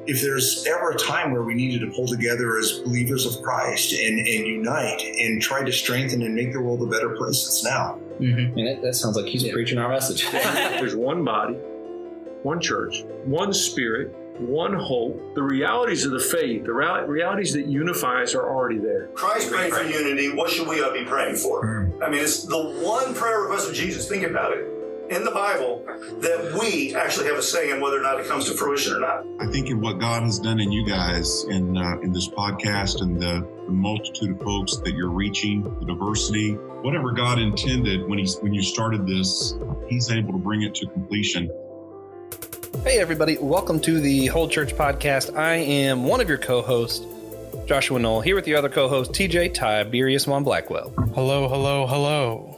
if there's ever a time where we needed to pull together as believers of Christ and unite and try to strengthen and make the world a better place, it's now. Mm-hmm. And that sounds like he's preaching our message. There's one body, one church, one spirit, one hope. The realities of the faith, the realities that unify us are already there. Christ praying for unity. What should we be praying for? I mean, it's the one prayer request of Jesus. Think about it. In the Bible, that we actually have a say in whether or not it comes to fruition or not. I think in what God has done in you guys in this podcast and the multitude of folks that you're reaching, the diversity, whatever God intended when you started this, He's able to bring it to completion. Hey everybody, welcome to the Whole Church podcast. I am one of your co-hosts, Joshua Knoll, here with the other co-host, TJ Tiberius Von Blackwell. Hello, hello, hello.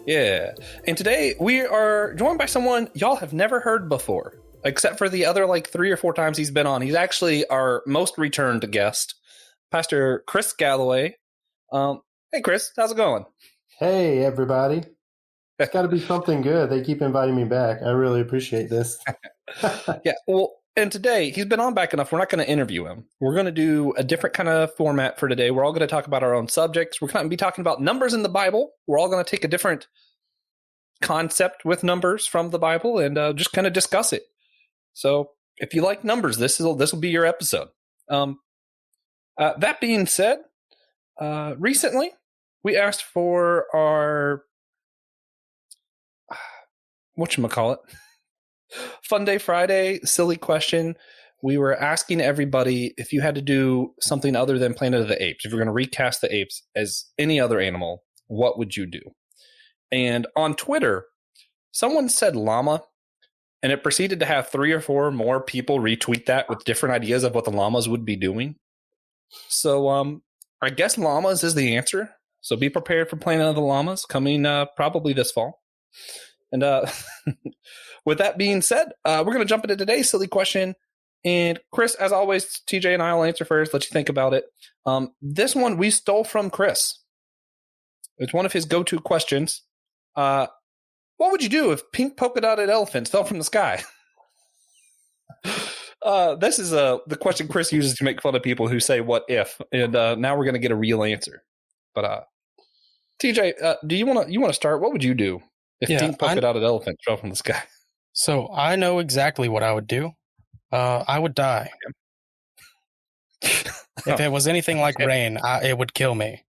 Yeah, and today we are joined by someone y'all have never heard before, except for the other 3 or 4 times he's been on. He's actually our most returned guest, Pastor Chris Galloway. Hey Chris, how's it going? Hey everybody. It's got to be something good. They keep inviting me back. I really appreciate this. Yeah, well, and today he's been on back enough. We're not going to interview him. We're going to do a different kind of format for today. We're all going to talk about our own subjects. We're going to be talking about numbers in the Bible. We're all going to take a different concept with numbers from the Bible and just kind of discuss it. So if you like numbers, this will be your episode. That being said, recently we asked for our whatchamacallit? Fun Day Friday, silly question. We were asking everybody if you had to do something other than Planet of the Apes, if you're going to recast the apes as any other animal, what would you do? And on Twitter, someone said llama, and it proceeded to have 3 or 4 more people retweet that with different ideas of what the llamas would be doing. So I guess llamas is the answer. So be prepared for Planet of the Llamas coming probably this fall. And with that being said, we're going to jump into today's silly question. And Chris, as always, TJ and I will answer first, let you think about it. This one we stole from Chris. It's one of his go-to questions. What would you do if pink polka-dotted elephants fell from the sky? This is the question Chris uses to make fun of people who say what if. And now we're going to get a real answer. But TJ, do you want to start? What would you do if pink polka-dotted elephant fell from the sky? So I know exactly what I would do. I would die. If it was anything like rain, it would kill me.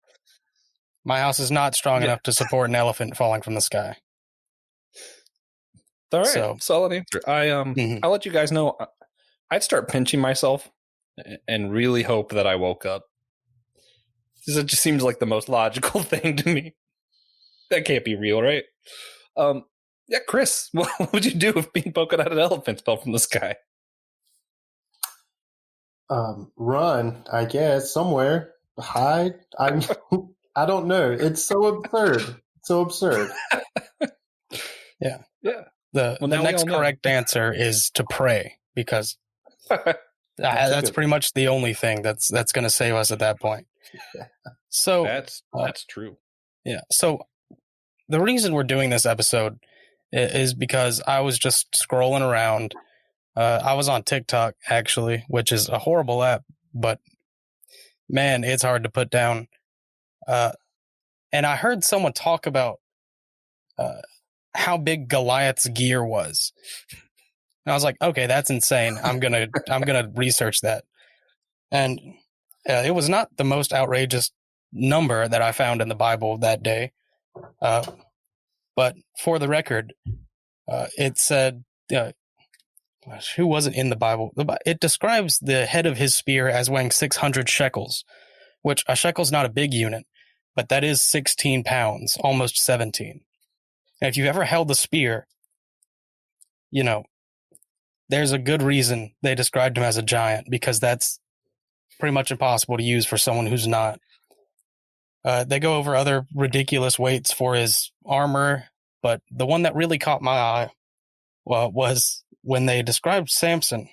My house is not strong enough to support an elephant falling from the sky. All right, solid answer. I'll let you guys know. I'd start pinching myself and really hope that I woke up. It just seems like the most logical thing to me. That can't be real, right? Yeah, Chris, what would you do if pink polka-dotted elephants fell from the sky? Run, I guess, somewhere. Hide. I don't know. It's so absurd. So absurd. Yeah. The next correct answer is to pray, because that's pretty much the only thing that's going to save us at that point. So that's true. Yeah. So the reason we're doing this episode is because I was just scrolling around. I was on TikTok, actually, which is a horrible app, but man, it's hard to put down. And I heard someone talk about how big Goliath's gear was. And I was like, okay, that's insane. I'm gonna research that. And it was not the most outrageous number that I found in the Bible that day. But for the record, it said, who was it in the Bible? It describes the head of his spear as weighing 600 shekels, which a shekel's not a big unit, but that is 16 pounds, almost 17. And if you've ever held a spear, there's a good reason they described him as a giant, because that's pretty much impossible to use for someone who's not. They go over other ridiculous weights for his armor, but the one that really caught my eye was when they described Samson.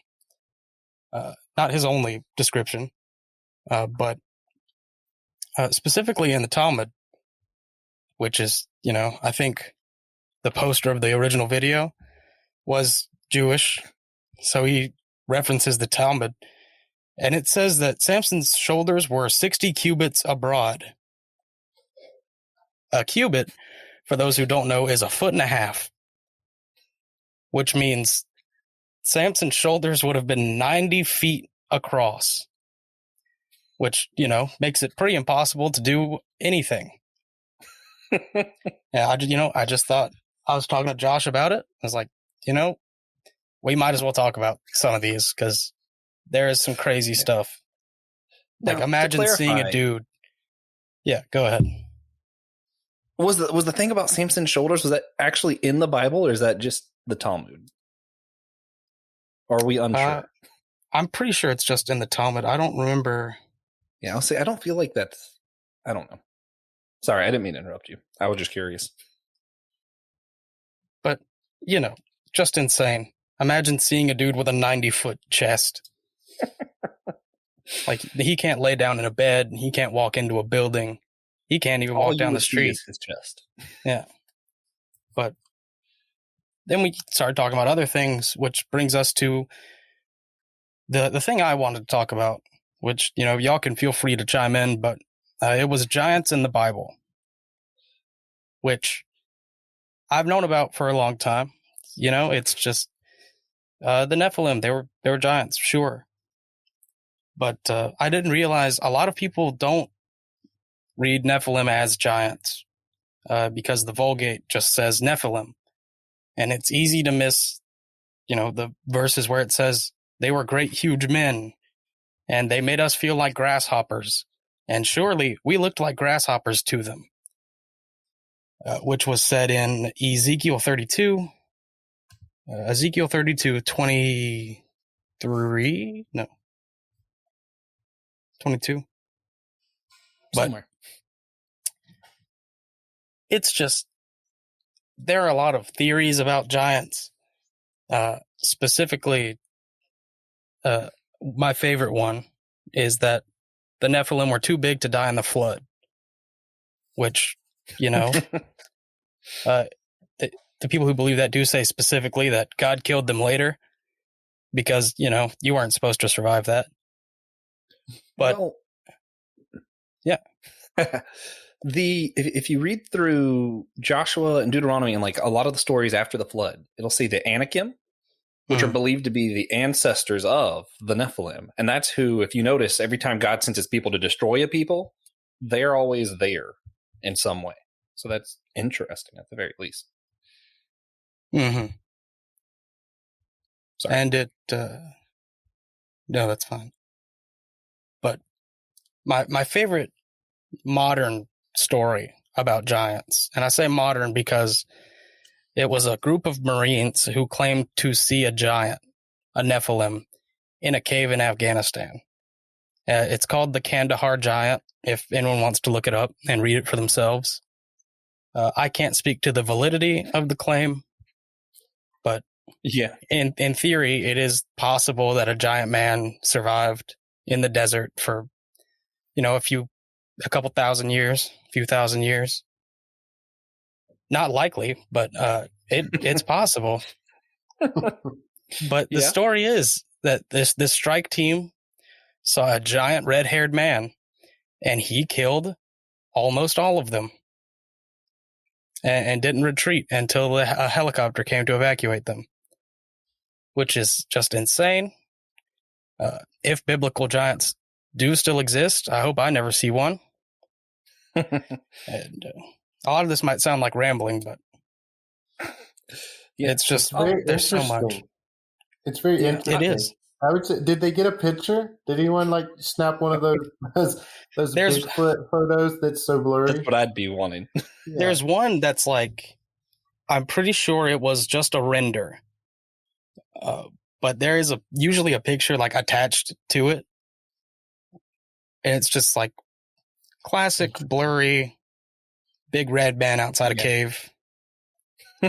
Not his only description, but specifically in the Talmud, which is, I think the poster of the original video was Jewish. So he references the Talmud, and it says that Samson's shoulders were 60 cubits abroad. A cubit, for those who don't know, is 1.5 feet, which means Samson's shoulders would have been 90 feet across, which, makes it pretty impossible to do anything. Yeah, I just thought, I was talking to Josh about it. I was like, we might as well talk about some of these because there is some crazy stuff. Like, Now, imagine seeing a dude. Yeah, go ahead. Was the thing about Samson's shoulders, was that actually in the Bible, or is that just the Talmud? Or are we unsure? I'm pretty sure it's just in the Talmud. I don't remember. Yeah, I'll say I don't feel like that's. I don't know. Sorry, I didn't mean to interrupt you. I was just curious. But, just insane. Imagine seeing a dude with a 90-foot chest. Like, he can't lay down in a bed. He can't walk into a building. He can't even walk down the street. His chest. Yeah. But then we started talking about other things, which brings us to the thing I wanted to talk about, which, y'all can feel free to chime in, but it was giants in the Bible, which I've known about for a long time. It's just the Nephilim. They were giants, sure. But I didn't realize a lot of people don't read Nephilim as giants because the Vulgate just says Nephilim. And it's easy to miss, the verses where it says they were great, huge men and they made us feel like grasshoppers. And surely we looked like grasshoppers to them, which was said in Ezekiel 32, 23, no, 22. Somewhere. It's just, there are a lot of theories about giants. Specifically, my favorite one is that the Nephilim were too big to die in the flood, which, the people who believe that do say specifically that God killed them later because, you weren't supposed to survive that. But, well, yeah. If you read through Joshua and Deuteronomy and like a lot of the stories after the flood, it'll say the Anakim, which are believed to be the ancestors of the Nephilim. And that's who, if you notice, every time God sends his people to destroy a people, they're always there in some way. So that's interesting at the very least. Mm-hmm. Sorry. And it, no, that's fine. But my favorite modern story about giants, and I say modern because it was a group of Marines who claimed to see a giant, a Nephilim, in a cave in Afghanistan. It's called the Kandahar Giant, if anyone wants to look it up and read it for themselves. I can't speak to the validity of the claim, but yeah, in theory, it is possible that a giant man survived in the desert for, a few thousand years. Not likely, but it's possible. But the story is that this strike team saw a giant red-haired man, and he killed almost all of them, and didn't retreat until a helicopter came to evacuate them, which is just insane. If biblical giants do still exist, I hope I never see one. And a lot of this might sound like rambling, but it's just there's so much. It's very interesting. It is. I would say, did they get a picture? Did anyone snap one of those Bigfoot photos that's so blurry? That's what I'd be wanting. Yeah. There's one that's I'm pretty sure it was just a render, but there is usually a picture attached to it, and it's just classic blurry big red man outside a cave.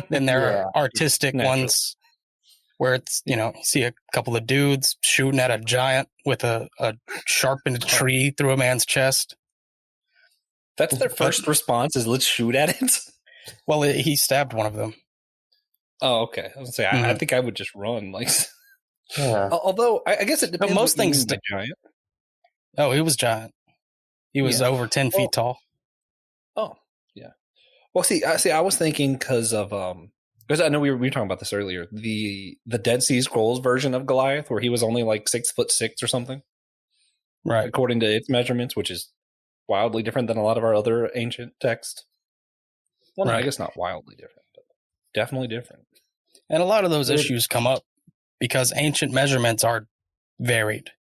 Then there are artistic ones where it's, you see a couple of dudes shooting at a giant with a sharpened tree through a man's chest. That's their first response is let's shoot at it. Well, he stabbed one of them. Oh, okay. I was gonna say, I think I would just run. Yeah. Although I guess it depends. most what you things mean by giant. Oh, he was giant. He was over 10 feet tall. Oh, yeah. Well, I was thinking because I know we were talking about this earlier. The Dead Sea Scrolls version of Goliath, where he was only like 6'6" or something, right? According to its measurements, which is wildly different than a lot of our other ancient texts. Well, no, I guess not wildly different, but definitely different. And a lot of those issues come up because ancient measurements are varied.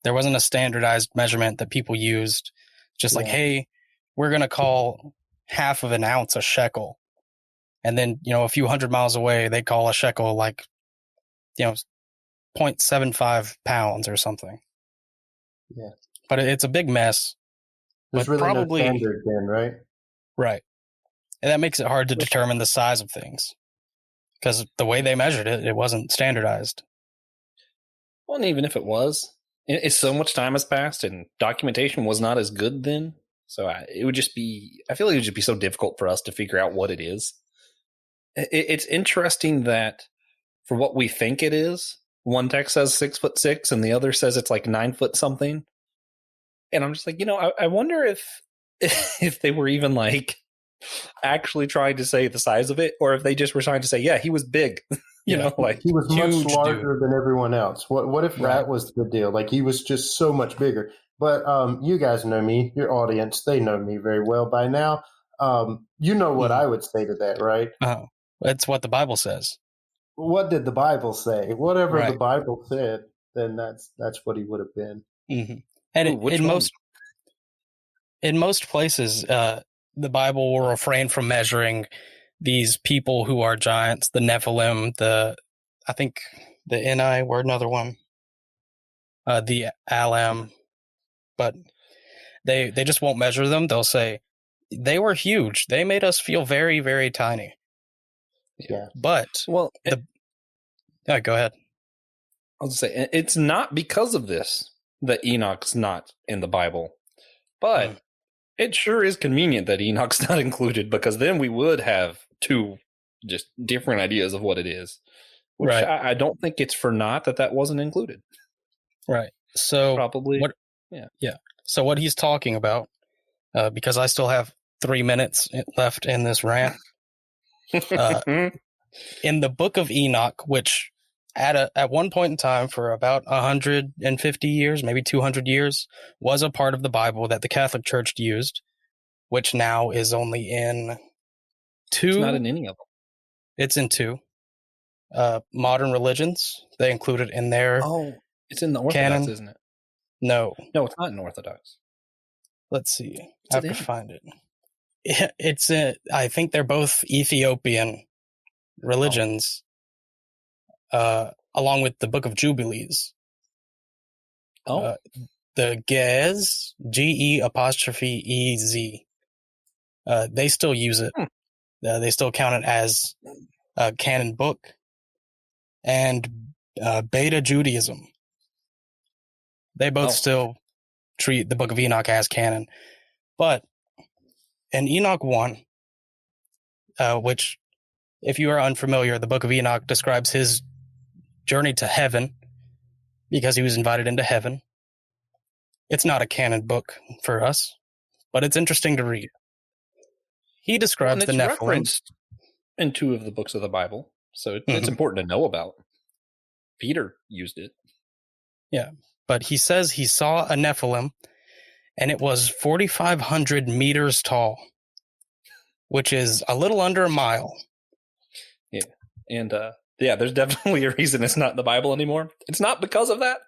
There wasn't a standardized measurement that people used. Just like, hey, we're going to call half of an ounce a shekel. And then, a few hundred miles away, they call a shekel like, 0.75 pounds or something. Yeah. But it's a big mess. There's but really probably, no standard then, right? Right. And that makes it hard to determine the size of things. Because the way they measured it, it wasn't standardized. Well, and even if it was, it's so much time has passed and documentation was not as good then. So I feel like it would just be so difficult for us to figure out what it is. It's interesting that for what we think it is, one text says 6'6" and the other says it's like 9 foot something. And I'm just like, I wonder if they were even like actually trying to say the size of it, or if they just were trying to say, yeah, he was big. Like he was much larger dude. than everyone else. What if that was the deal? Like he was just so much bigger. But you guys know me, your audience, they know me very well by now. You know what I would say to that, right? It's what the Bible says. What did the Bible say? Whatever the Bible said, then that's what he would have been. Mm-hmm. And in most places, the Bible will refrain from measuring these people who are giants, the Nephilim, I think the Eni were another one, the Alam, but they just won't measure them. They'll say they were huge. They made us feel very, very tiny. Yeah. But go ahead. I was going to say, it's not because of this that Enoch's not in the Bible, but it sure is convenient that Enoch's not included, because then we would have two just different ideas of what it is. Which I don't think it's for naught that wasn't included. Right. So probably. Yeah. So what he's talking about, because I still have 3 minutes left in this rant, in the book of Enoch, which at one point in time for about 150 years, maybe 200 years, was a part of the Bible that the Catholic Church used, which now is only in 2. It's not in any of them. It's in 2. Modern religions, they include it in their it's in the Orthodox, canon. Isn't it? No, it's not in Orthodox. Let's see. I have to find it. It's I think they're both Ethiopian religions, along with the Book of Jubilees. The Ge'ez, Ge'ez. They still use it. They still count it as a canon book. And Beta Judaism. They both still treat the Book of Enoch as canon. But in Enoch 1, which, if you are unfamiliar, the Book of Enoch describes his journey to heaven because he was invited into heaven. It's not a canon book for us, but it's interesting to read. He describes the Nephilim. Referenced in 2 of the books of the Bible, so it's important to know about. Peter used it. Yeah, but he says he saw a Nephilim, and it was 4,500 meters tall, which is a little under a mile. Yeah, and there's definitely a reason it's not in the Bible anymore. It's not because of that,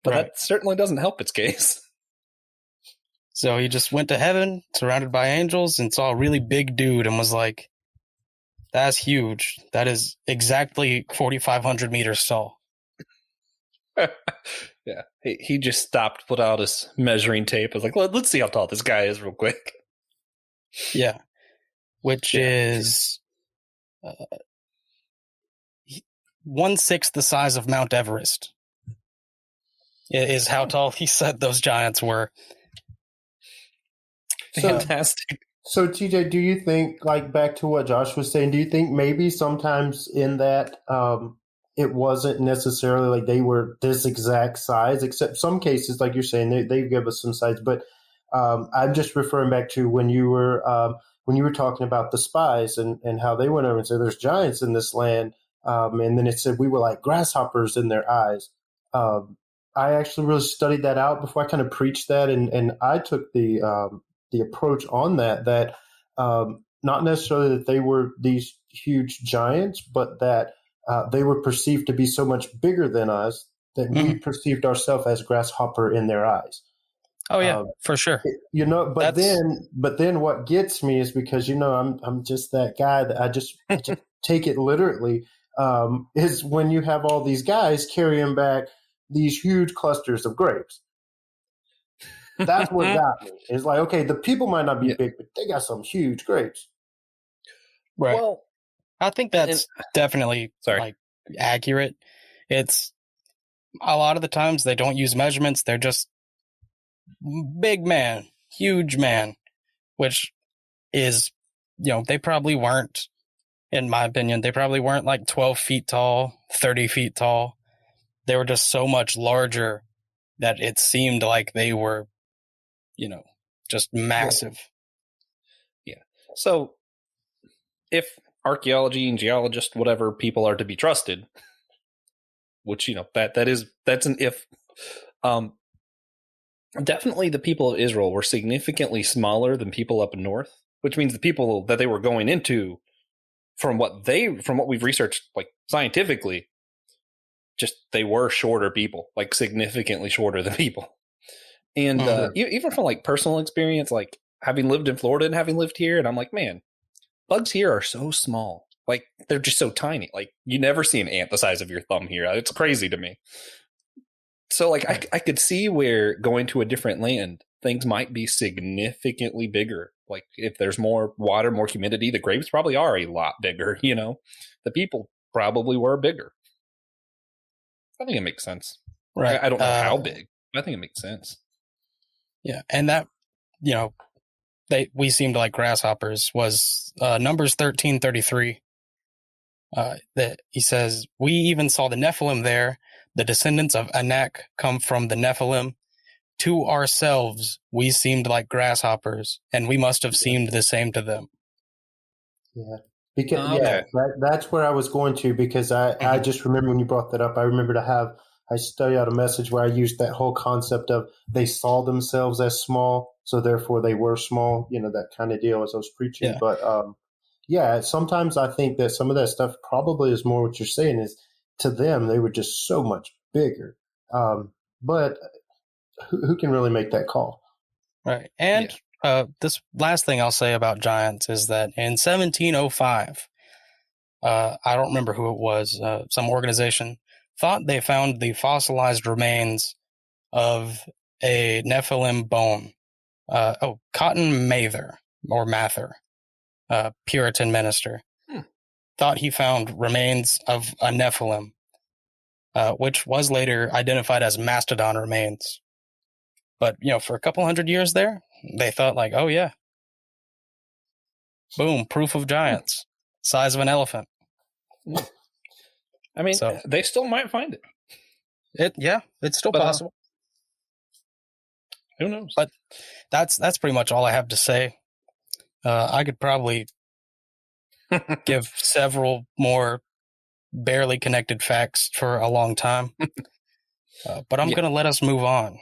but that certainly doesn't help its case. So he just went to heaven, surrounded by angels, and saw a really big dude and was like, that's huge. That is exactly 4,500 meters tall. Yeah. He just stopped, put out his measuring tape. I was like, let's see how tall this guy is real quick. Yeah. Which is 1/6 the size of Mount Everest. Is how tall he said those giants were. Fantastic. So TJ, do you think, like back to what Josh was saying, do you think maybe sometimes in that it wasn't necessarily like they were this exact size, except some cases, like you're saying, they give us some size. But I'm just referring back to when you were talking about the spies and how they went over and said there's giants in this land, and then it said we were like grasshoppers in their eyes. I actually really studied that out before I kind of preached that, and I took the approach on that not necessarily that they were these huge giants, but that they were perceived to be so much bigger than us that we perceived ourselves as grasshopper in their eyes. Oh yeah, for sure. But then what gets me is because I'm just that guy that I just take it literally. Is when you have all these guys carrying back these huge clusters of grapes. That's what got me. It's like, okay, the people might not be big, but they got some huge grapes. Right. Well, I think that's definitely like accurate. It's a lot of the times they don't use measurements. They're just big man, huge man, which is, they probably weren't, in my opinion, they probably weren't like 12 feet tall, 30 feet tall. They were just so much larger that it seemed like they were, just massive. Yeah. So if archaeology and geologists, whatever people are to be trusted, which, that's an if, definitely the people of Israel were significantly smaller than people up north, which means the people that they were going into from what we've researched, like scientifically, just they were shorter people, like significantly shorter than people. And even from like personal experience, like having lived in Florida and having lived here, and I'm like, man, bugs here are so small. Like they're just so tiny. Like you never see an ant the size of your thumb here. It's crazy to me. So like I could see where going to a different land, things might be significantly bigger. Like if there's more water, more humidity, the grapes probably are a lot bigger, The people probably were bigger. I think it makes sense. Right. I don't know how big, but I think it makes sense. Yeah. And that, we seemed like grasshoppers was Numbers 13:33. That he says, we even saw the Nephilim there. The descendants of Enoch come from the Nephilim. To ourselves, we seemed like grasshoppers, and we must have seemed the same to them. Yeah. Because that's where I was going to, because I just remember when you brought that up, I studied out a message where I used that whole concept of they saw themselves as small, so therefore they were small, that kind of deal as I was preaching. Yeah. But sometimes I think that some of that stuff probably is more what you're saying is to them, they were just so much bigger. But who can really make that call? Right. And this last thing I'll say about giants is that in 1705, I don't remember who it was, some organization thought they found the fossilized remains of a Nephilim bone. Cotton Mather, Puritan minister, thought he found remains of a Nephilim, which was later identified as mastodon remains. But, for a couple hundred years there, they thought like, oh yeah, boom, proof of giants, size of an elephant. I mean, they still might find it. It's still possible. Who knows? But that's pretty much all I have to say. I could probably give several more barely connected facts for a long time, but I'm going to let us move on.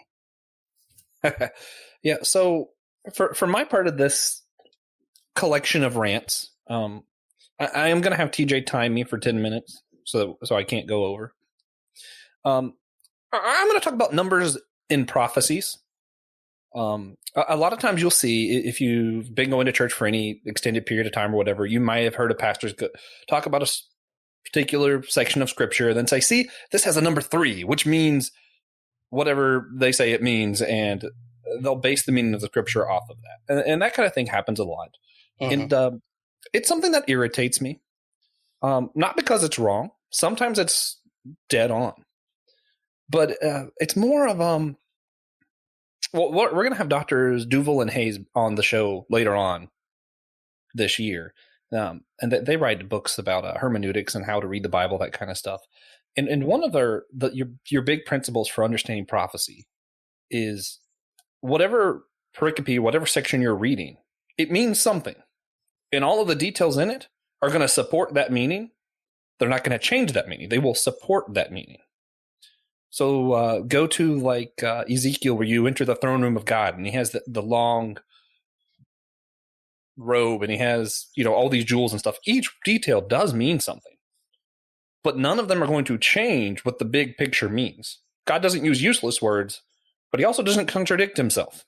Yeah. So for my part of this collection of rants, I am going to have TJ time me for 10 minutes. So I can't go over. I'm going to talk about numbers in prophecies. A lot of times you'll see, if you've been going to church for any extended period of time or whatever, you might have heard a pastor talk about a particular section of scripture, then say, see, this has a number 3, which means whatever they say it means, and they'll base the meaning of the scripture off of that. And that kind of thing happens a lot. And it's something that irritates me. Not because it's wrong. Sometimes it's dead on. But it's more of well, we're going to have Drs. Duval and Hayes on the show later on this year. And they write books about hermeneutics and how to read the Bible, that kind of stuff. And one of your big principles for understanding prophecy is whatever pericope, whatever section you're reading, it means something. And all of the details in it are going to support that meaning. They're not going to change that meaning. They will support that meaning. So go to like Ezekiel, where you enter the throne room of God, and he has the long robe, and he has, all these jewels and stuff. Each detail does mean something, but none of them are going to change what the big picture means. God doesn't use useless words, but he also doesn't contradict himself.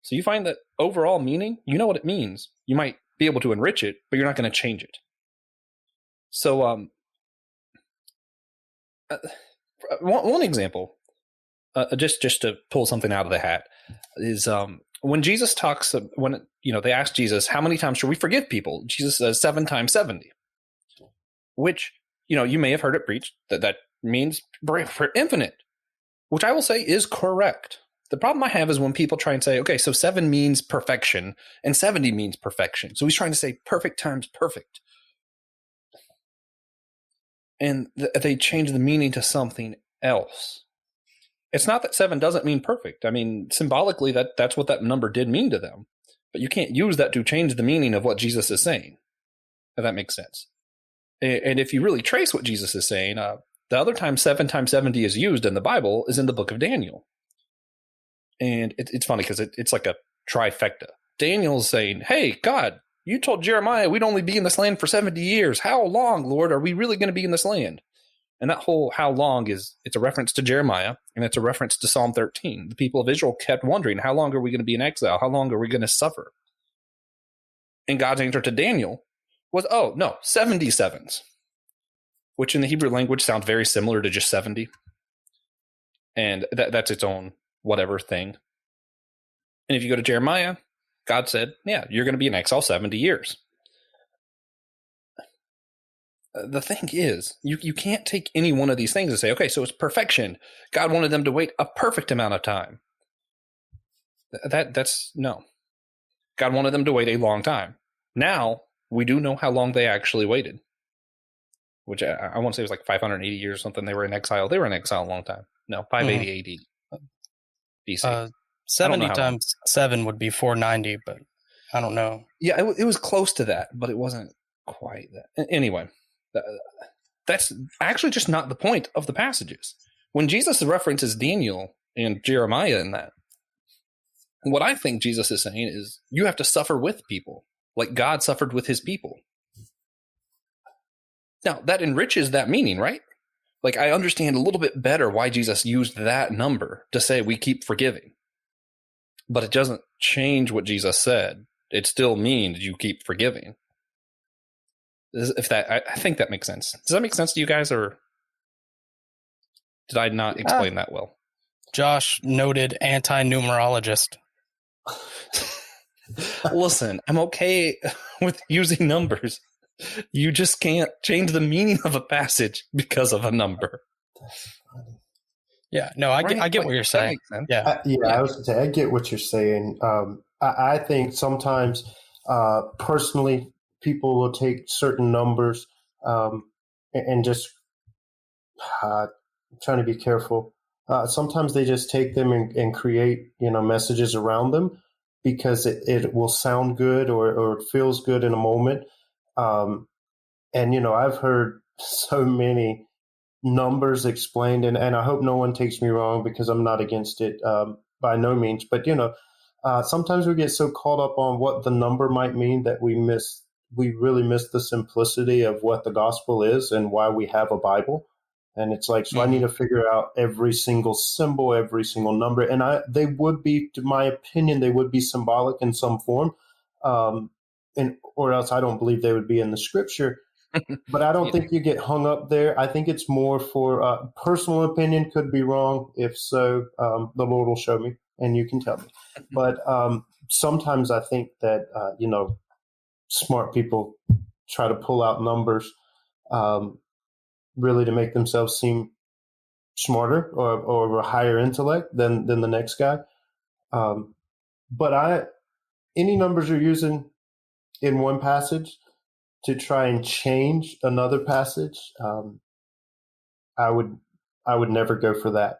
So you find that overall meaning, you know what it means. You might be able to enrich it, but you're not going to change it. So one example, just to pull something out of the hat, is when Jesus talks, they ask Jesus, how many times should we forgive people? Jesus says 7 times 70, which, you may have heard it preached that means for infinite, which I will say is correct. The problem I have is when people try and say, okay, so 7 means perfection and 70 means perfection. So he's trying to say perfect times perfect. And they change the meaning to something else. It's not that 7 doesn't mean perfect. I mean, symbolically, that's what that number did mean to them. But you can't use that to change the meaning of what Jesus is saying, if that makes sense. And if you really trace what Jesus is saying, the other time 7 times 70 is used in the Bible is in the book of Daniel. And it's funny because it's like a trifecta. Daniel's saying, hey, God, you told Jeremiah we'd only be in this land for 70 years. How long, Lord, are we really going to be in this land? And that whole how long it's a reference to Jeremiah, and it's a reference to Psalm 13. The people of Israel kept wondering, how long are we going to be in exile? How long are we going to suffer? And God's answer to Daniel was, 77s, which in the Hebrew language sounds very similar to just 70. And that's its own whatever thing. And if you go to Jeremiah, God said, yeah, you're going to be in exile 70 years. The thing is, you can't take any one of these things and say, okay, so it's perfection. God wanted them to wait a perfect amount of time. That's no. God wanted them to wait a long time. Now, we do know how long they actually waited, which I want to say was like 580 years or something. They were in exile. They were in exile a long time. No, 580 AD. BC. 70 times 7 would be 490, but I don't know. Yeah, it was close to that, but it wasn't quite that. Anyway, that's actually just not the point of the passages. When Jesus references Daniel and Jeremiah in that, what I think Jesus is saying is you have to suffer with people, like God suffered with his people. Now, that enriches that meaning, right? Like, I understand a little bit better why Jesus used that number to say we keep forgiving. But it doesn't change what Jesus said. It still means you keep forgiving. I think that makes sense. Does that make sense to you guys, or did I not explain that well? Josh, noted anti-numerologist. Listen, I'm okay with using numbers. You just can't change the meaning of a passage because of a number. Yeah, no, I get what you're saying. Yeah, I was going to say, I get what you're saying. I think sometimes, personally, people will take certain numbers and just trying to be careful. Sometimes they just take them and create, messages around them because it will sound good or it feels good in a moment. And I've heard so many numbers explained, and I hope no one takes me wrong because I'm not against it by no means. But sometimes we get so caught up on what the number might mean that we really miss the simplicity of what the gospel is and why we have a Bible. And it's like, so I need to figure out every single symbol, every single number, and they would be, to my opinion, they would be symbolic in some form, or else I don't believe they would be in the scripture. But I don't think you get hung up there. I think it's more for personal opinion. Could be wrong. If so, the Lord will show me, and you can tell me. But sometimes I think that smart people try to pull out numbers, really to make themselves seem smarter or a higher intellect than the next guy. But any numbers you're using in one passage to try and change another passage, I would never go for that.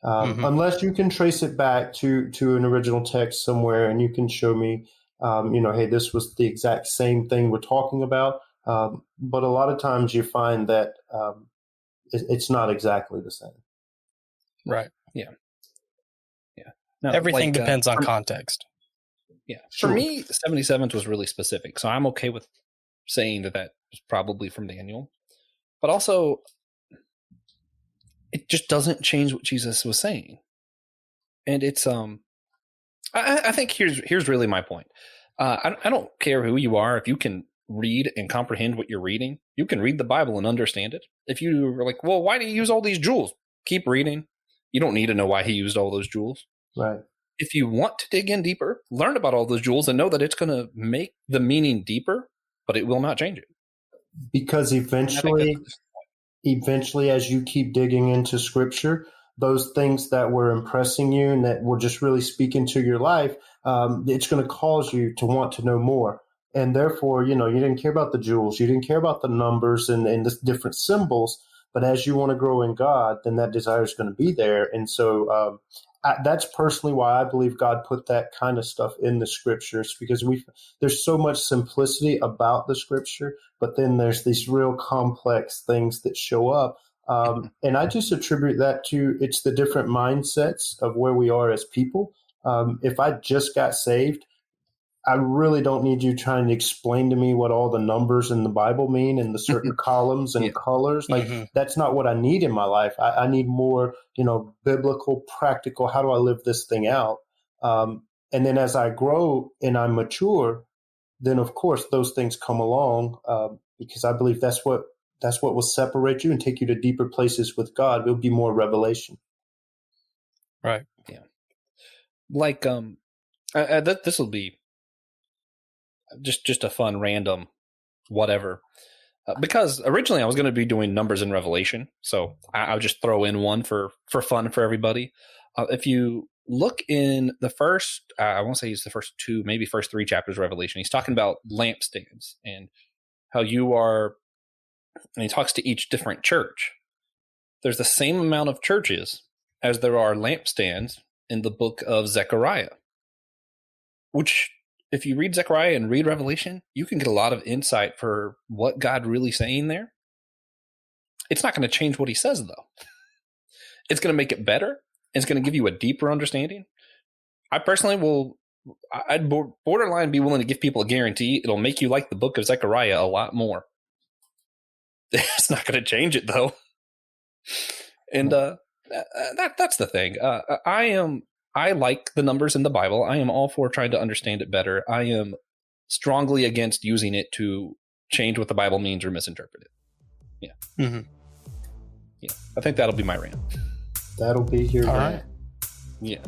Unless you can trace it back to an original text somewhere and you can show me, hey, this was the exact same thing we're talking about. But a lot of times you find that it's not exactly the same. Right. Yeah. No, Everything depends on context. Yeah. Sure. For me, 77th was really specific. So I'm okay with saying that was probably from Daniel. But also, it just doesn't change what Jesus was saying. And it's I think here's really my point. I don't care who you are. If you can read and comprehend what you're reading, you can read the Bible and understand it. If you are like, well, why do you use all these jewels? Keep reading. You don't need to know why he used all those jewels. Right. If you want to dig in deeper, learn about all those jewels and know that it's going to make the meaning deeper, but it will not change it. Because eventually, as you keep digging into Scripture, those things that were impressing you and that were just really speaking to your life, it's going to cause you to want to know more. And therefore, you didn't care about the jewels, you didn't care about the numbers and the different symbols. But as you want to grow in God, then that desire is going to be there. And so that's personally why I believe God put that kind of stuff in the Scriptures, because there's so much simplicity about the Scripture, but then there's these real complex things that show up. And I just attribute that to it's the different mindsets of where we are as people. If I just got saved, I really don't need you trying to explain to me what all the numbers in the Bible mean and the certain columns and colors. That's not what I need in my life. I need more, biblical, practical. How do I live this thing out? And then as I grow and I mature, then of course those things come along because I believe that's what will separate you and take you to deeper places with God. It'll be more revelation. Right. Yeah. Like this will be just a fun random whatever because originally I was going to be doing numbers in Revelation, so I'll just throw in one for fun for everybody. If you look in the first I won't say it's the first two, maybe first three chapters of Revelation, he's talking about lampstands and how you are, and he talks to each different church. There's the same amount of churches as there are lampstands in the book of Zecheriah, which if you read Zechariah and read Revelation, you can get a lot of insight for what God really saying there. It's not going to change what he says, though. It's going to make it better. It's going to give you a deeper understanding. I personally I'd borderline be willing to give people a guarantee it'll make you like the book of Zechariah a lot more. It's not going to change it, though. And that's the thing. I like the numbers in the Bible. I am all for trying to understand it better. I am strongly against using it to change what the Bible means or misinterpret it. Yeah. Mm-hmm. Yeah. I think that'll be my rant. That'll be your all rant. Right. Yeah.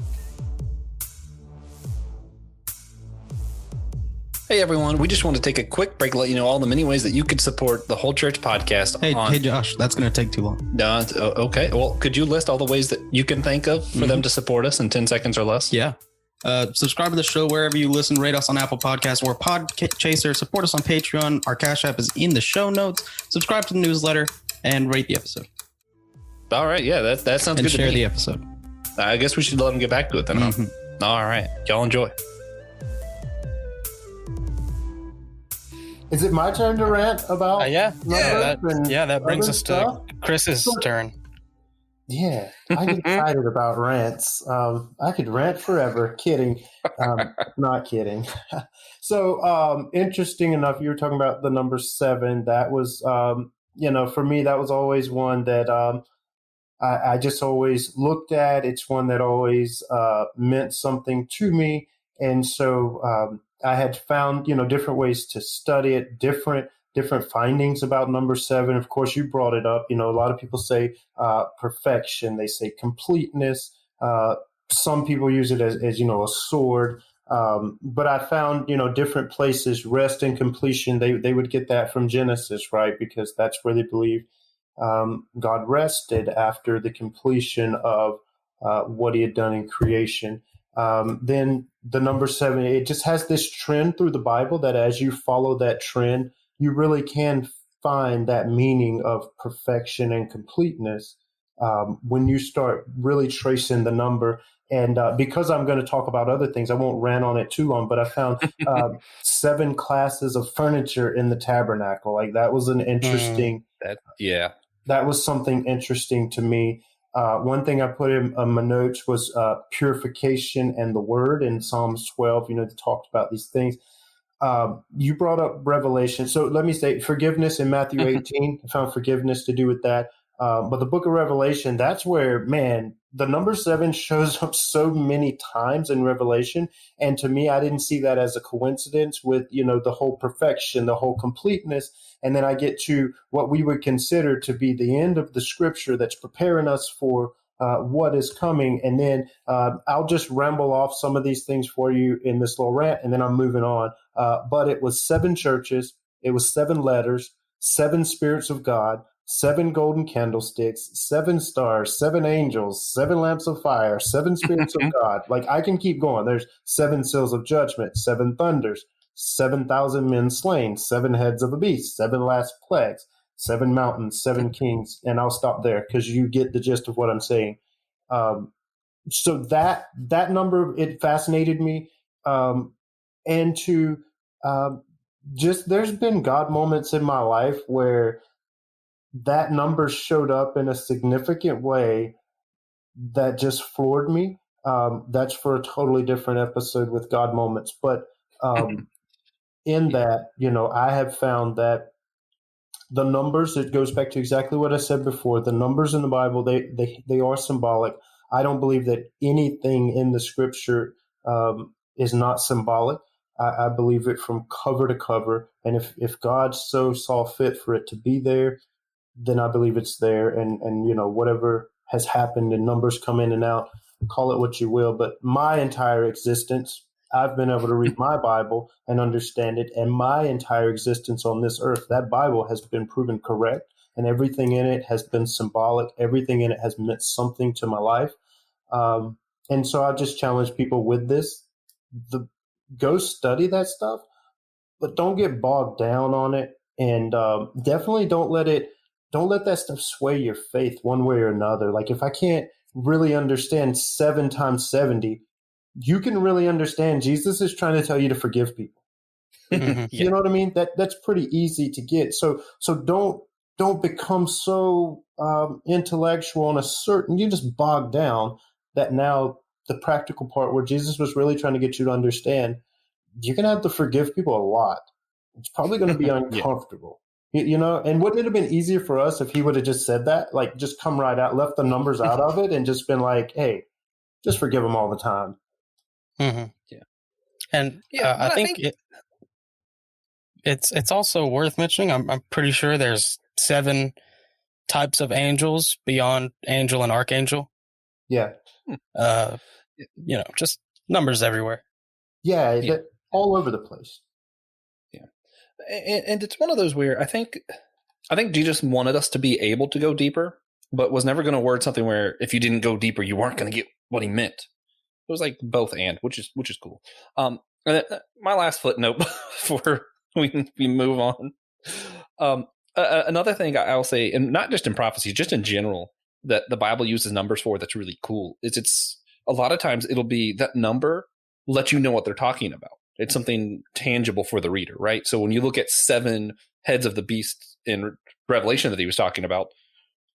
Hey everyone, we just want to take a quick break to let you know all the many ways that you could support the Whole Church podcast. Hey Josh, that's going to take too long. No, okay. Well, could you list all the ways that you can think of for them to support us in 10 seconds or less? Yeah. Subscribe to the show wherever you listen. Rate us on Apple Podcasts or Podchaser. Support us on Patreon. Our Cash App is in the show notes. Subscribe to the newsletter and rate the episode. All right. Yeah, that sounds and good to me. share the episode. I guess we should let them get back to it then. Huh? All right. Y'all enjoy. Is it my turn to rant about? That brings us to Chris's turn. Yeah, I get excited about rants. I could rant forever. Kidding. Not kidding. So, interesting enough, you were talking about the number 7. That was, for me, that was always one that I just always looked at. It's one that always meant something to me. And so I had found, different ways to study it, different findings about number 7. Of course, you brought it up. A lot of people say perfection. They say completeness. Some people use it as a sword. But I found, different places, rest and completion. They would get that from Genesis, right? Because that's where they believe God rested after the completion of what he had done in creation. Then the number 7, it just has this trend through the Bible that as you follow that trend, you really can find that meaning of perfection and completeness when you start really tracing the number. And because I'm going to talk about other things, I won't rant on it too long, but I found 7 classes of furniture in the tabernacle. Like that was an interesting, that was something interesting to me. One thing I put in my notes was purification and the word in Psalms 12, they talked about these things. You brought up Revelation. So let me say forgiveness in Matthew 18. I found forgiveness to do with that. But the book of Revelation, that's where, man, the number 7 shows up so many times in Revelation. And to me, I didn't see that as a coincidence with, the whole perfection, the whole completeness. And then I get to what we would consider to be the end of the scripture that's preparing us for what is coming. And then I'll just ramble off some of these things for you in this little rant, and then I'm moving on. But it was 7 churches. It was 7 letters, 7 spirits of God, 7 golden candlesticks, 7 stars, 7 angels, 7 lamps of fire, 7 spirits of God. Like I can keep going. There's 7 seals of judgment, 7 thunders, 7,000 men slain, 7 heads of the beast, 7 last plagues, 7 mountains, 7 kings. And I'll stop there because you get the gist of what I'm saying. So that number, it fascinated me. And to just, there's been God moments in my life where that number showed up in a significant way that just floored me. That's for a totally different episode with God moments. But in that, I have found that the numbers, it goes back to exactly what I said before. The numbers in the Bible, they are symbolic. I don't believe that anything in the scripture is not symbolic. I believe it from cover to cover. And if God so saw fit for it to be there, then I believe it's there. And whatever has happened and numbers come in and out, call it what you will. But my entire existence, I've been able to read my Bible and understand it. And my entire existence on this earth, that Bible has been proven correct. And everything in it has been symbolic. Everything in it has meant something to my life. And so I just challenge people with this, go study that stuff, but don't get bogged down on it. And definitely don't let that stuff sway your faith one way or another. Like if I can't really understand 7 times 70, you can really understand Jesus is trying to tell you to forgive people. You know what I mean? That's pretty easy to get. So don't become so intellectual on a certain, you just bog down that now the practical part where Jesus was really trying to get you to understand, you're going to have to forgive people a lot. It's probably going to be uncomfortable. And wouldn't it have been easier for us if he would have just said that, like just come right out, left the numbers out of it and just been like, hey, just forgive them all the time. Yeah. And I think it's also worth mentioning. I'm pretty sure there's 7 types of angels beyond angel and archangel. Yeah. Just numbers everywhere. Yeah. All over the place. Yeah. And it's one of those where I think Jesus wanted us to be able to go deeper, but was never going to word something where if you didn't go deeper, you weren't going to get what he meant. It was like both and, which is cool. And my last footnote before we move on. Another thing I'll say, and not just in prophecy, just in general, that the Bible uses numbers for that's really cool is it's a lot of times it'll be that number let you know what they're talking about. It's something tangible for the reader, right? So when you look at 7 heads of the beast in Revelation that he was talking about,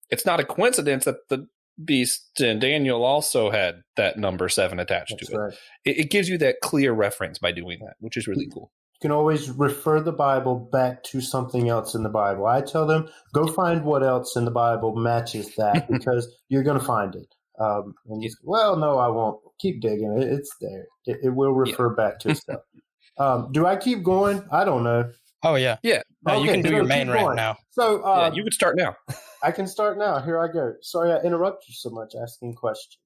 it's not a coincidence that the beast and Daniel also had that number 7 attached to it. Right. It gives you that clear reference by doing that, which is really cool. You can always refer the Bible back to something else in the Bible. I tell them, go find what else in the Bible matches that because you're going to find it. And well, no, I won't. Keep digging. It's there. It will refer back to stuff. Do I keep going? I don't know. Oh, yeah. Yeah. No, okay, you can do your main rant now. So you could start now. I can start now. Here I go. Sorry I interrupt you so much asking questions.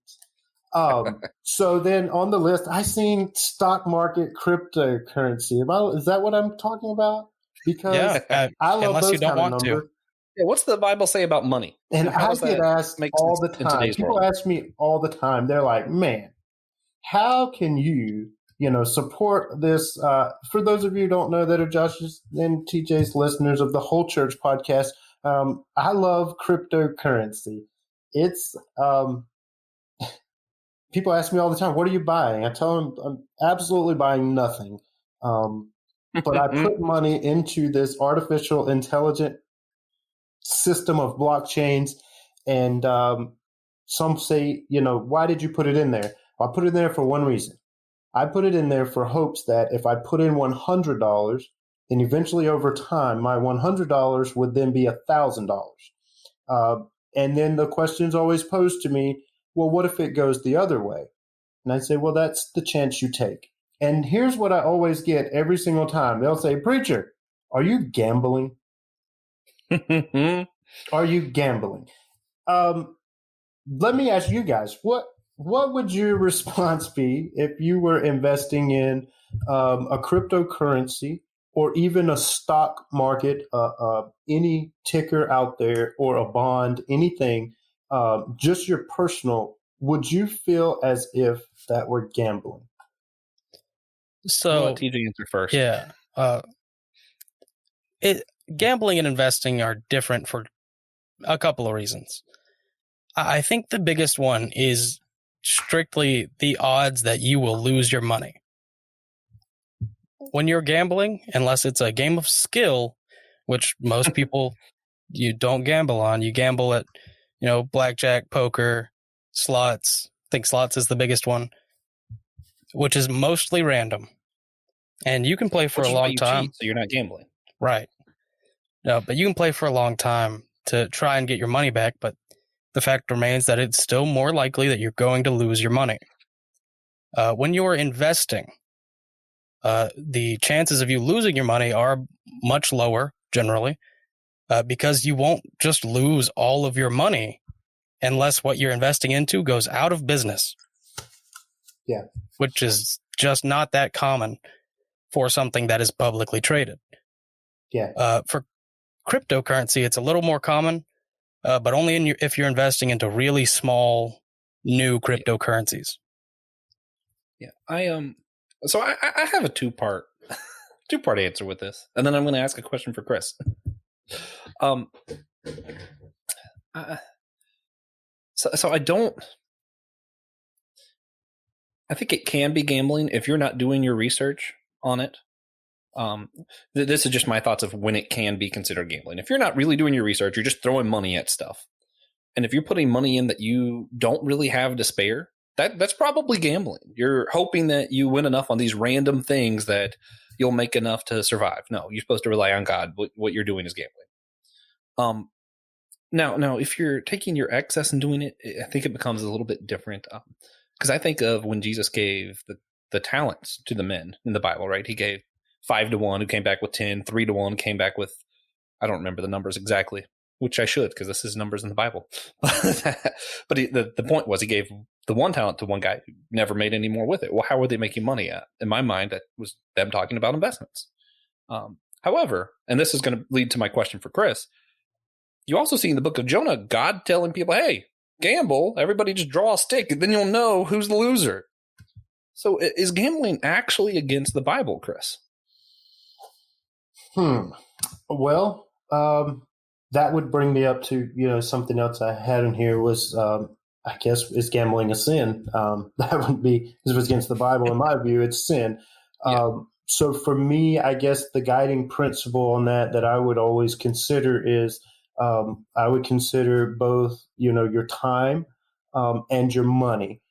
So then on the list, I seen stock market cryptocurrency. Is that what I'm talking about? Because I love those kind of numbers. Yeah, what's the Bible say about money? And I get asked all the time. People ask me all the time. They're like, man, how can you support this. For those of you who don't know that are Josh's and TJ's listeners of the Whole Church podcast, I love cryptocurrency. It's people ask me all the time, what are you buying? I tell them I'm absolutely buying nothing. But I put money into this artificial intelligent system of blockchains. And some say, why did you put it in there? I put it in there for one reason. I put it in there for hopes that if I put in $100, then eventually over time, my $100 would then be $1,000. And then the question's always posed to me, well, what if it goes the other way? And I say, well, that's the chance you take. And here's what I always get every single time. They'll say, preacher, are you gambling? Are you gambling? Let me ask you guys, what would your response be if you were investing in a cryptocurrency or even a stock market, any ticker out there or a bond, anything, just your personal, would you feel as if that were gambling? So I'll let TJ answer first. Yeah. Gambling and investing are different for a couple of reasons. I think the biggest one is strictly the odds that you will lose your money. When you're gambling, unless it's a game of skill, which most people you don't gamble on, you gamble at, blackjack, poker, slots. I think slots is the biggest one, which is mostly random. And you can play for a long time. So you're not gambling. Right. No, but you can play for a long time to try and get your money back, but the fact remains that it's still more likely that you're going to lose your money. When you're investing, the chances of you losing your money are much lower, generally, because you won't just lose all of your money unless what you're investing into goes out of business. Yeah. Which is just not that common for something that is publicly traded. Yeah. For cryptocurrency, it's a little more common, but only if you're investing into really small, new cryptocurrencies. Yeah. So I have a two-part answer with this, and then I'm going to ask a question for Chris. So I don't. I think it can be gambling if you're not doing your research on it. This is just my thoughts of when it can be considered gambling. If you're not really doing your research, you're just throwing money at stuff. And if you're putting money in that you don't really have to spare, that's probably gambling. You're hoping that you win enough on these random things that you'll make enough to survive. No, you're supposed to rely on God. What you're doing is gambling. Now, if you're taking your excess and doing it, I think it becomes a little bit different. Because I think of when Jesus gave the talents to the men in the Bible, right? He gave 5 to 1 who came back with 10, 3 to 1 came back with, I don't remember the numbers exactly, which I should, because this is numbers in the Bible. But the point was he gave the 1 talent to one guy who never made any more with it. Well, how were they making money at? In my mind, that was them talking about investments. However, and this is going to lead to my question for Chris, you also see in the book of Jonah, God telling people, hey, gamble, everybody just draw a stick, and then you'll know who's the loser. So is gambling actually against the Bible, Chris? Well, that would bring me up to, something else I had in here was, I guess, is gambling a sin? That would be, if it's against the Bible, in my view, it's sin. Yeah. So for me, I guess the guiding principle on that I would always consider is, I would consider both, your time and your money.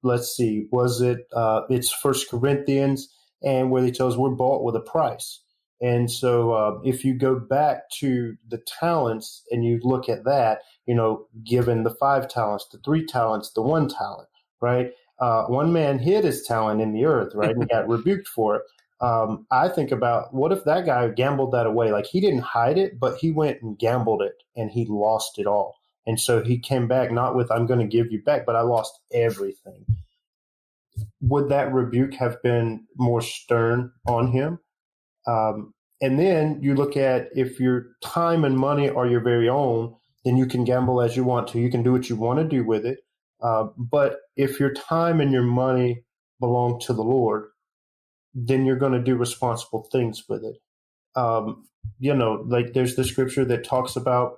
Let's see, was it, it's 1 Corinthians, and where they tell us we're bought with a price. And so if you go back to the talents and you look at that, given the 5 talents, the 3 talents, the 1 talent, right? One man hid his talent in the earth, right? And got rebuked for it. I think about what if that guy gambled that away? Like he didn't hide it, but he went and gambled it and he lost it all. And so he came back not with, I'm going to give you back, but I lost everything. Would that rebuke have been more stern on him? And then you look at if your time and money are your very own, then you can gamble as you want to. You can do what you want to do with it. But if your time and your money belong to the Lord, then you're going to do responsible things with it. Like there's the scripture that talks about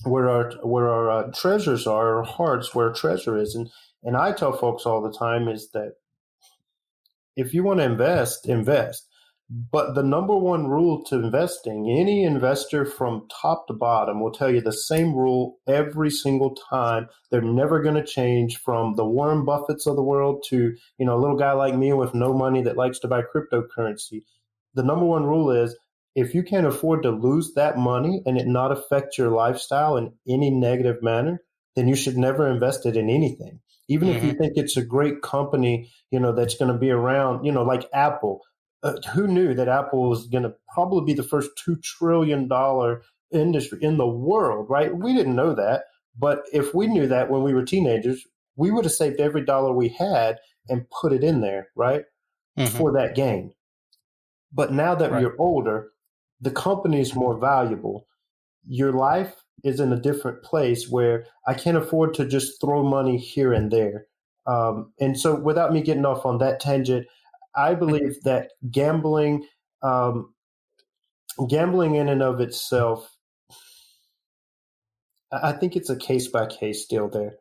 where our treasures are, our hearts, where treasure is. And I tell folks all the time is that if you want to invest. But the number one rule to investing, any investor from top to bottom will tell you the same rule every single time. They're never going to change, from the Warren Buffetts of the world to, a little guy like me with no money that likes to buy cryptocurrency. The number one rule is, if you can't afford to lose that money and it not affect your lifestyle in any negative manner, then you should never invest it in anything. Even if you think it's a great company, that's going to be around, like Apple. Who knew that Apple was going to probably be the first $2 trillion industry in the world, right? We didn't know that. But if we knew that when we were teenagers, we would have saved every dollar we had and put it in there, right? For that gain. But now that you're older, the company is more valuable. Your life is in a different place where I can't afford to just throw money here and there. And so without me getting off on that tangent, I believe that gambling in and of itself, I think it's a case by case deal there.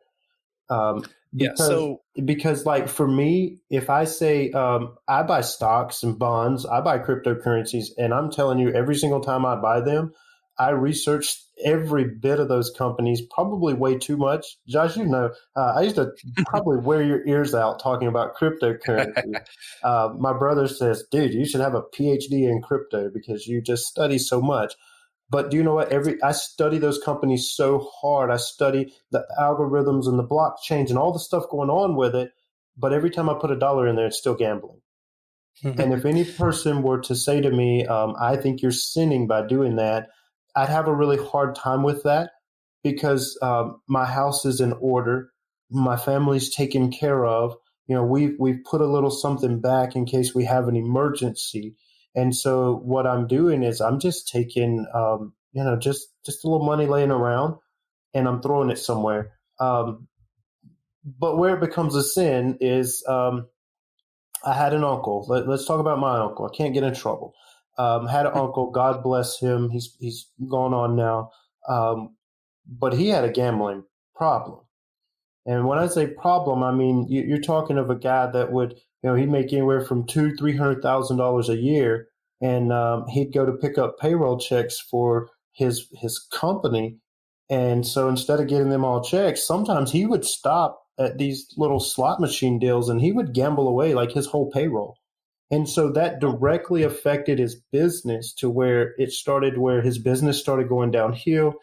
Because like for me, if I say I buy stocks and bonds, I buy cryptocurrencies, and I'm telling you, every single time I buy them, I research every bit of those companies, probably way too much. Josh, I used to probably wear your ears out talking about cryptocurrency. My brother says, dude, you should have a PhD in crypto because you just study so much. But do you know what? I study those companies so hard. I study the algorithms and the blockchains and all the stuff going on with it. But every time I put $1 in there, it's still gambling. And if any person were to say to me, I think you're sinning by doing that, I'd have a really hard time with that, because my house is in order. My family's taken care of. We've put a little something back in case we have an emergency. And so what I'm doing is I'm just taking, just a little money laying around, and I'm throwing it somewhere. But where it becomes a sin is I had an uncle. Let's talk about my uncle. I can't get in trouble. Had an uncle, God bless him. He's gone on now. But he had a gambling problem. And when I say problem, I mean, you're talking of a guy that would, he'd make anywhere from $200,000-$300,000 a year. And he'd go to pick up payroll checks for his company. And so instead of getting them all checks, sometimes he would stop at these little slot machine deals and he would gamble away like his whole payroll. And so that directly affected his business to where his business started going downhill.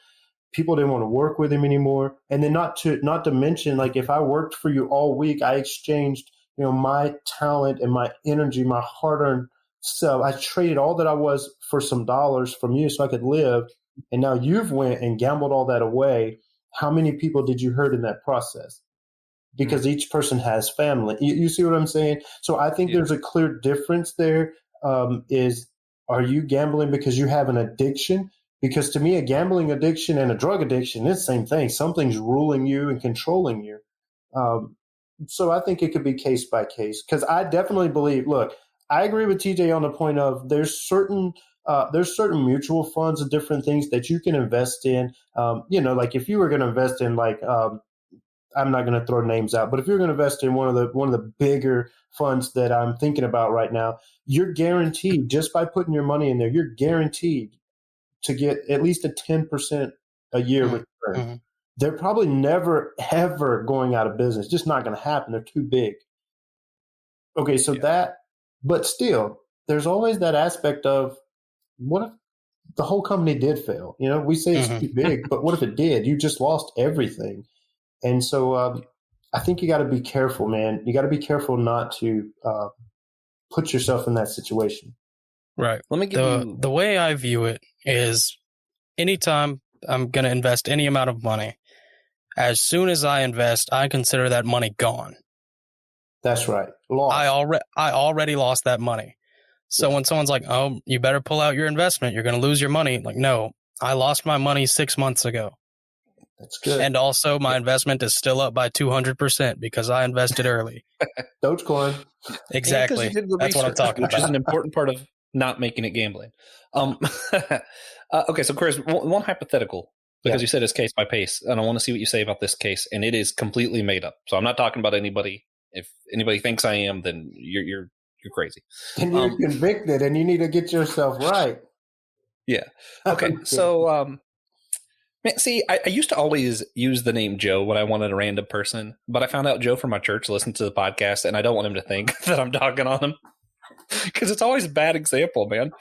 People didn't want to work with him anymore. And then not to mention, like, if I worked for you all week, I exchanged, my talent and my energy, my hard-earned self. I traded all that I was for some dollars from you so I could live. And now you've went and gambled all that away. How many people did you hurt in that process? Because each person has family. You see what I'm saying? So I think there's a clear difference there. Are you gambling because you have an addiction? Because to me, a gambling addiction and a drug addiction is the same thing. Something's ruling you and controlling you. So I think it could be case by case, because I definitely believe, look, I agree with TJ on the point of there's certain mutual funds and different things that you can invest in. Like if you were going to invest in I'm not going to throw names out, but if you're going to invest in one of the bigger funds that I'm thinking about right now, you're guaranteed, just by putting your money in there, you're guaranteed to get at least a 10% a year return. They're probably never, ever going out of business. Just not going to happen. They're too big. Okay, so but still, there's always that aspect of, what if the whole company did fail? We say it's too big, but what if it did? You just lost everything. And so I think you got to be careful, man. You got to be careful not to put yourself in that situation. Right. Let me give the way I view it is, anytime I'm going to invest any amount of money, as soon as I invest, I consider that money gone. That's right. Lost. I already lost that money. So when someone's like, "Oh, you better pull out your investment, you're going to lose your money," like, no, I lost my money 6 months ago. That's good. And also, my investment is still up by 200% because I invested early. Dogecoin. Exactly. You did the That's what I'm research, talking which is about. an important part of not making it gambling. Okay, so Chris, one hypothetical, because you said it's case by case, and I want to see what you say about this case, and it is completely made up. So I'm not talking about anybody. If anybody thinks I am, then you're crazy. And you're convicted, and you need to get yourself right. Yeah. Okay. So, man, see, I used to always use the name Joe when I wanted a random person, but I found out Joe from my church listened to the podcast, and I don't want him to think that I'm dogging on him because it's always a bad example, man.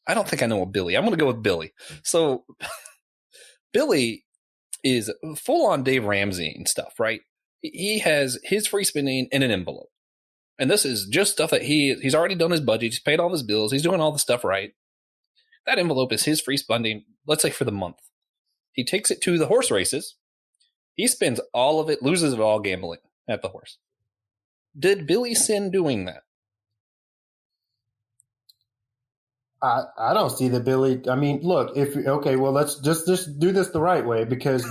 I don't think I know a Billy. I'm going to go with Billy. So, Billy is full on Dave Ramsey and stuff, right? He has his free spending in an envelope. And this is just stuff that he's already done his budget. He's paid all his bills. He's doing all the stuff right. That envelope is his free spending, let's say for the month. He takes it to the horse races. He spends all of it, loses it all gambling at the horse. Did Billy sin doing that? I don't see that Billy. I mean, look, let's just do this the right way, because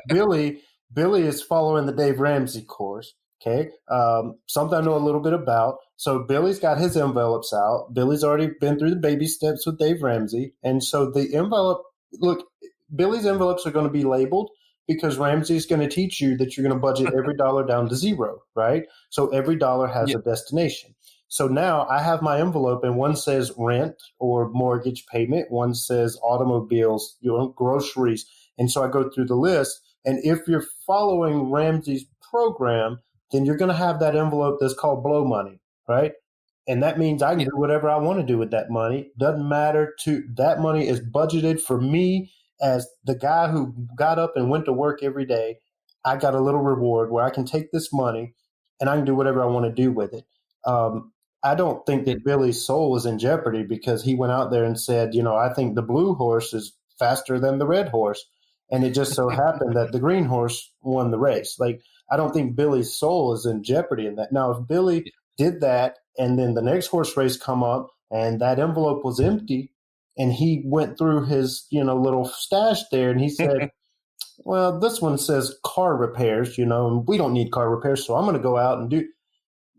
Billy is following the Dave Ramsey course. Okay. Something I know a little bit about. So Billy's got his envelopes out. Billy's already been through the baby steps with Dave Ramsey. And so the envelope, look, Billy's envelopes are going to be labeled because Ramsey's going to teach you that you're going to budget every dollar down to zero, right? So every dollar has a destination. So now I have my envelope, and one says rent or mortgage payment. One says automobiles, groceries. And so I go through the list. And if you're following Ramsey's program, then you're going to have that envelope that's called blow money, right? And that means I can do whatever I want to do with that money. Doesn't matter that money is budgeted for me as the guy who got up and went to work every day. I got a little reward where I can take this money and I can do whatever I want to do with it. I don't think that Billy's soul is in jeopardy because he went out there and said, I think the blue horse is faster than the red horse. And it just so happened that the green horse won the race. Like, I don't think Billy's soul is in jeopardy in that. Now, if Billy did that and then the next horse race come up and that envelope was empty and he went through his, little stash there and he said, well, this one says car repairs, and we don't need car repairs. So I'm going to go out and do.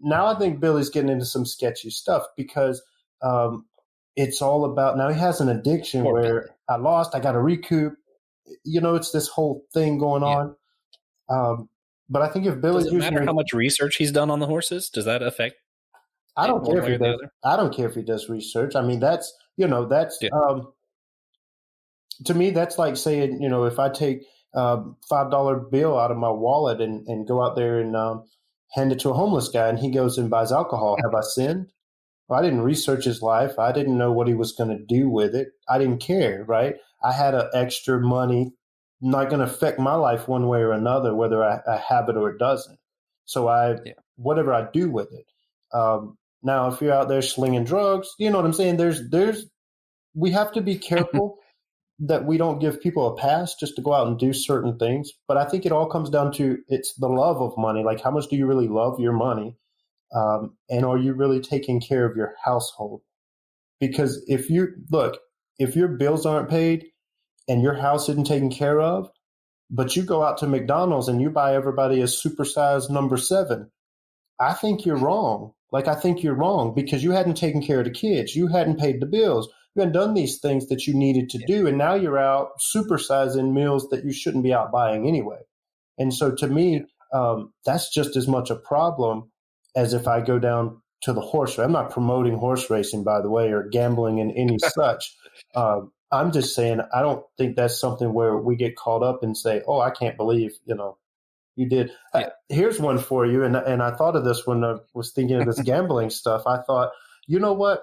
Now I think Billy's getting into some sketchy stuff because it's all about, now he has an addiction where I lost, I got to recoup. It's this whole thing going on. But I think if Billy's does it matter how much research he's done on the horses? Does that affect? I don't care if he does. I don't care if he does research. I mean, that's to me, that's like saying, if I take $5 bill out of my wallet and go out there and hand it to a homeless guy and he goes and buys alcohol. Have I sinned? Well, I didn't research his life. I didn't know what he was going to do with it. I didn't care, right? I had extra money, not going to affect my life one way or another, whether I have it or it doesn't. So whatever I do with it. Now, if you're out there slinging drugs, you know what I'm saying? We have to be careful that we don't give people a pass just to go out and do certain things. But I think it all comes down to it's the love of money. Like, how much do you really love your money? And are you really taking care of your household? Because if your bills aren't paid and your house isn't taken care of, but you go out to McDonald's and you buy everybody a supersized number 7, I think you're wrong. Like, I think you're wrong because you hadn't taken care of the kids. You hadn't paid the bills. You hadn't done these things that you needed to do. And now you're out supersizing meals that you shouldn't be out buying anyway. And so to me, that's just as much a problem as if I go down to the horse race. I'm not promoting horse racing, by the way, or gambling in any such. I'm just saying I don't think that's something where we get caught up and say, oh, I can't believe, you did. Here's one for you. And I thought of this when I was thinking of this gambling stuff. I thought, you know what?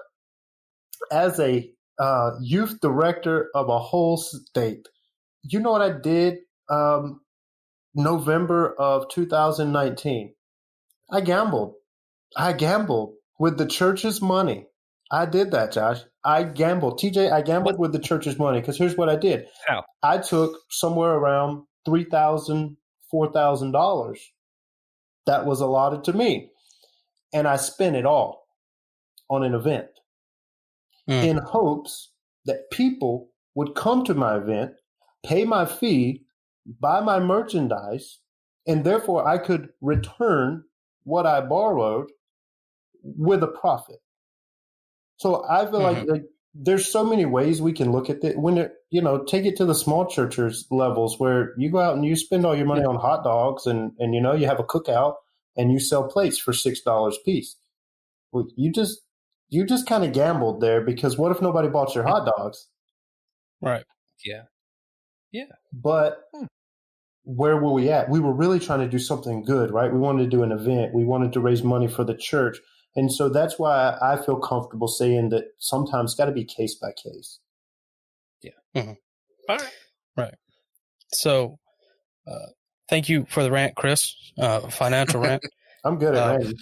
As a youth director of a whole state, you know what I did November of 2019? I gambled with the church's money. I did that, Josh. I gambled. TJ, I gambled with the church's money because here's what I did. How? I took somewhere around $3,000, $4,000 that was allotted to me, and I spent it all on an event in hopes that people would come to my event pay my fee, buy my merchandise, and therefore I could return what I borrowed with a profit. So I feel like there's so many ways we can look at it. When it, take it to the small churches levels where you go out and you spend all your money on hot dogs and you have a cookout and you sell plates for $6 a piece. Well, you just kind of gambled there, because what if nobody bought your hot dogs? Right. Yeah. But where were we at? We were really trying to do something good, right? We wanted to do an event. We wanted to raise money for the church. And so that's why I feel comfortable saying that sometimes it's got to be case by case. Yeah. Mm-hmm. All right. Right. So thank you for the rant, Chris. Financial rant. I'm good at ranting.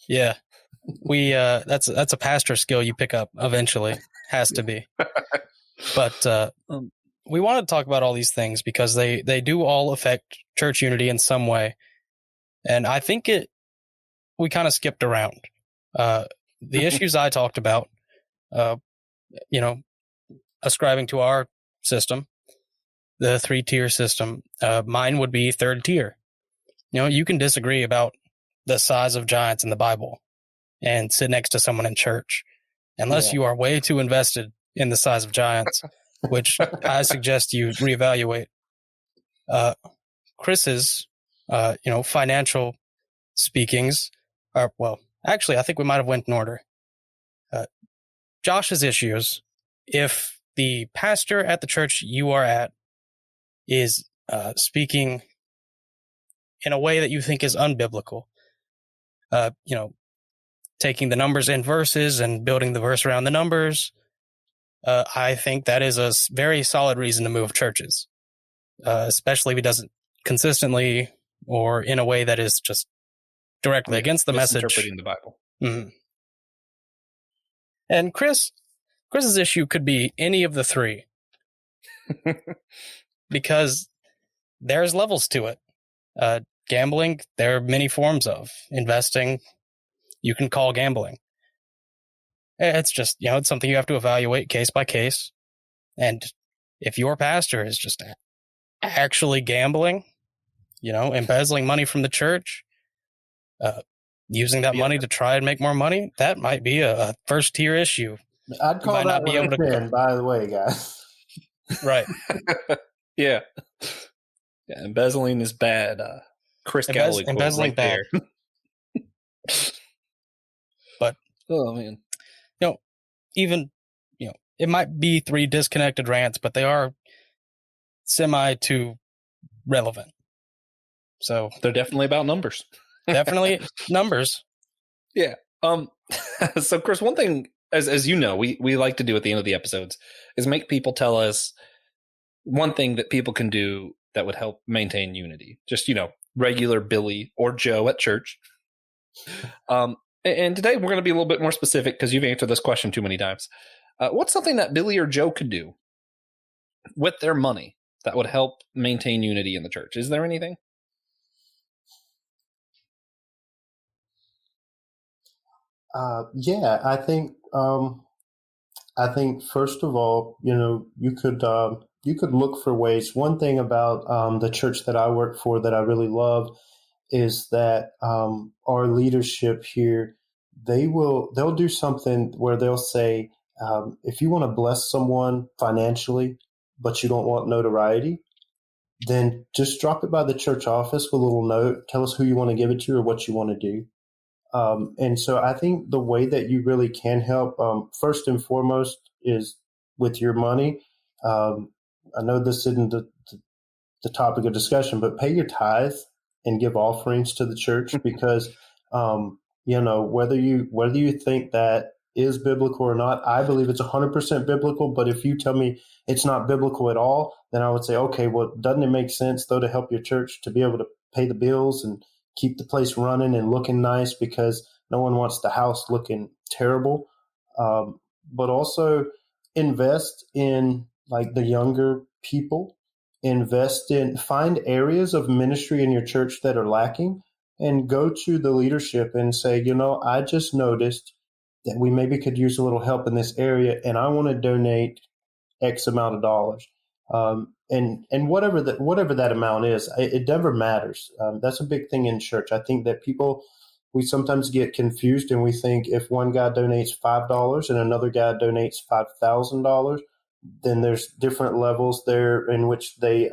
Yeah. We that's a pastor skill you pick up eventually. Has to be. But we wanted to talk about all these things because they do all affect church unity in some way. And I think we kind of skipped around. The issues I talked about, ascribing to our system, the 3-tier system, mine would be 3rd tier. You can disagree about the size of giants in the Bible and sit next to someone in church, unless you are way too invested in the size of giants, which I suggest you reevaluate. Chris's, financial speakings are, actually, I think we might have went in order. Josh's issues, if the pastor at the church you are at is speaking in a way that you think is unbiblical, taking the numbers in verses and building the verse around the numbers, I think that is a very solid reason to move churches, especially if he does it consistently or in a way that is just directly against the message. Interpreting the Bible. Mm-hmm. And Chris's issue could be any of the three, because there's levels to it. Gambling, there are many forms of investing. You can call gambling. It's just, it's something you have to evaluate case by case. And if your pastor is just actually gambling, embezzling money from the church, using that money to try and make more money, that might be a 1st tier issue. I'd call that one a 10, by the way, guys. Right. Yeah. Embezzling is bad. Chris Galloway embezzling bad. But oh man, even it might be 3 disconnected rants, but they are semi to relevant. So they're definitely about numbers. Definitely numbers. Yeah. So Chris, one thing, as you know, we like to do at the end of the episodes is make people tell us one thing that people can do that would help maintain unity. Just, regular Billy or Joe at church. And today we're going to be a little bit more specific because you've answered this question too many times. What's something that Billy or Joe could do with their money that would help maintain unity in the church? Is there anything? Yeah, I think first of all, you could look for ways. One thing about the church that I work for that I really love is that our leadership here, they'll do something where they'll say, if you want to bless someone financially, but you don't want notoriety, then just drop it by the church office with a little note. Tell us who you want to give it to or what you want to do. And so I think the way that you really can help, first and foremost, is with your money. I know this isn't the topic of discussion, but pay your tithe and give offerings to the church because, whether you think that is biblical or not, I believe it's 100% biblical. But if you tell me it's not biblical at all, then I would say, okay, well, doesn't it make sense though to help your church to be able to pay the bills and keep the place running and looking nice, because no one wants the house looking terrible. But also invest in like the younger people, find areas of ministry in your church that are lacking and go to the leadership and say, I just noticed that we maybe could use a little help in this area and I want to donate X amount of dollars. and whatever that amount is, it never matters. That's a big thing in church. I think that we sometimes get confused, and we think if one guy donates $5 and another guy donates $5,000, then there's different levels there in which they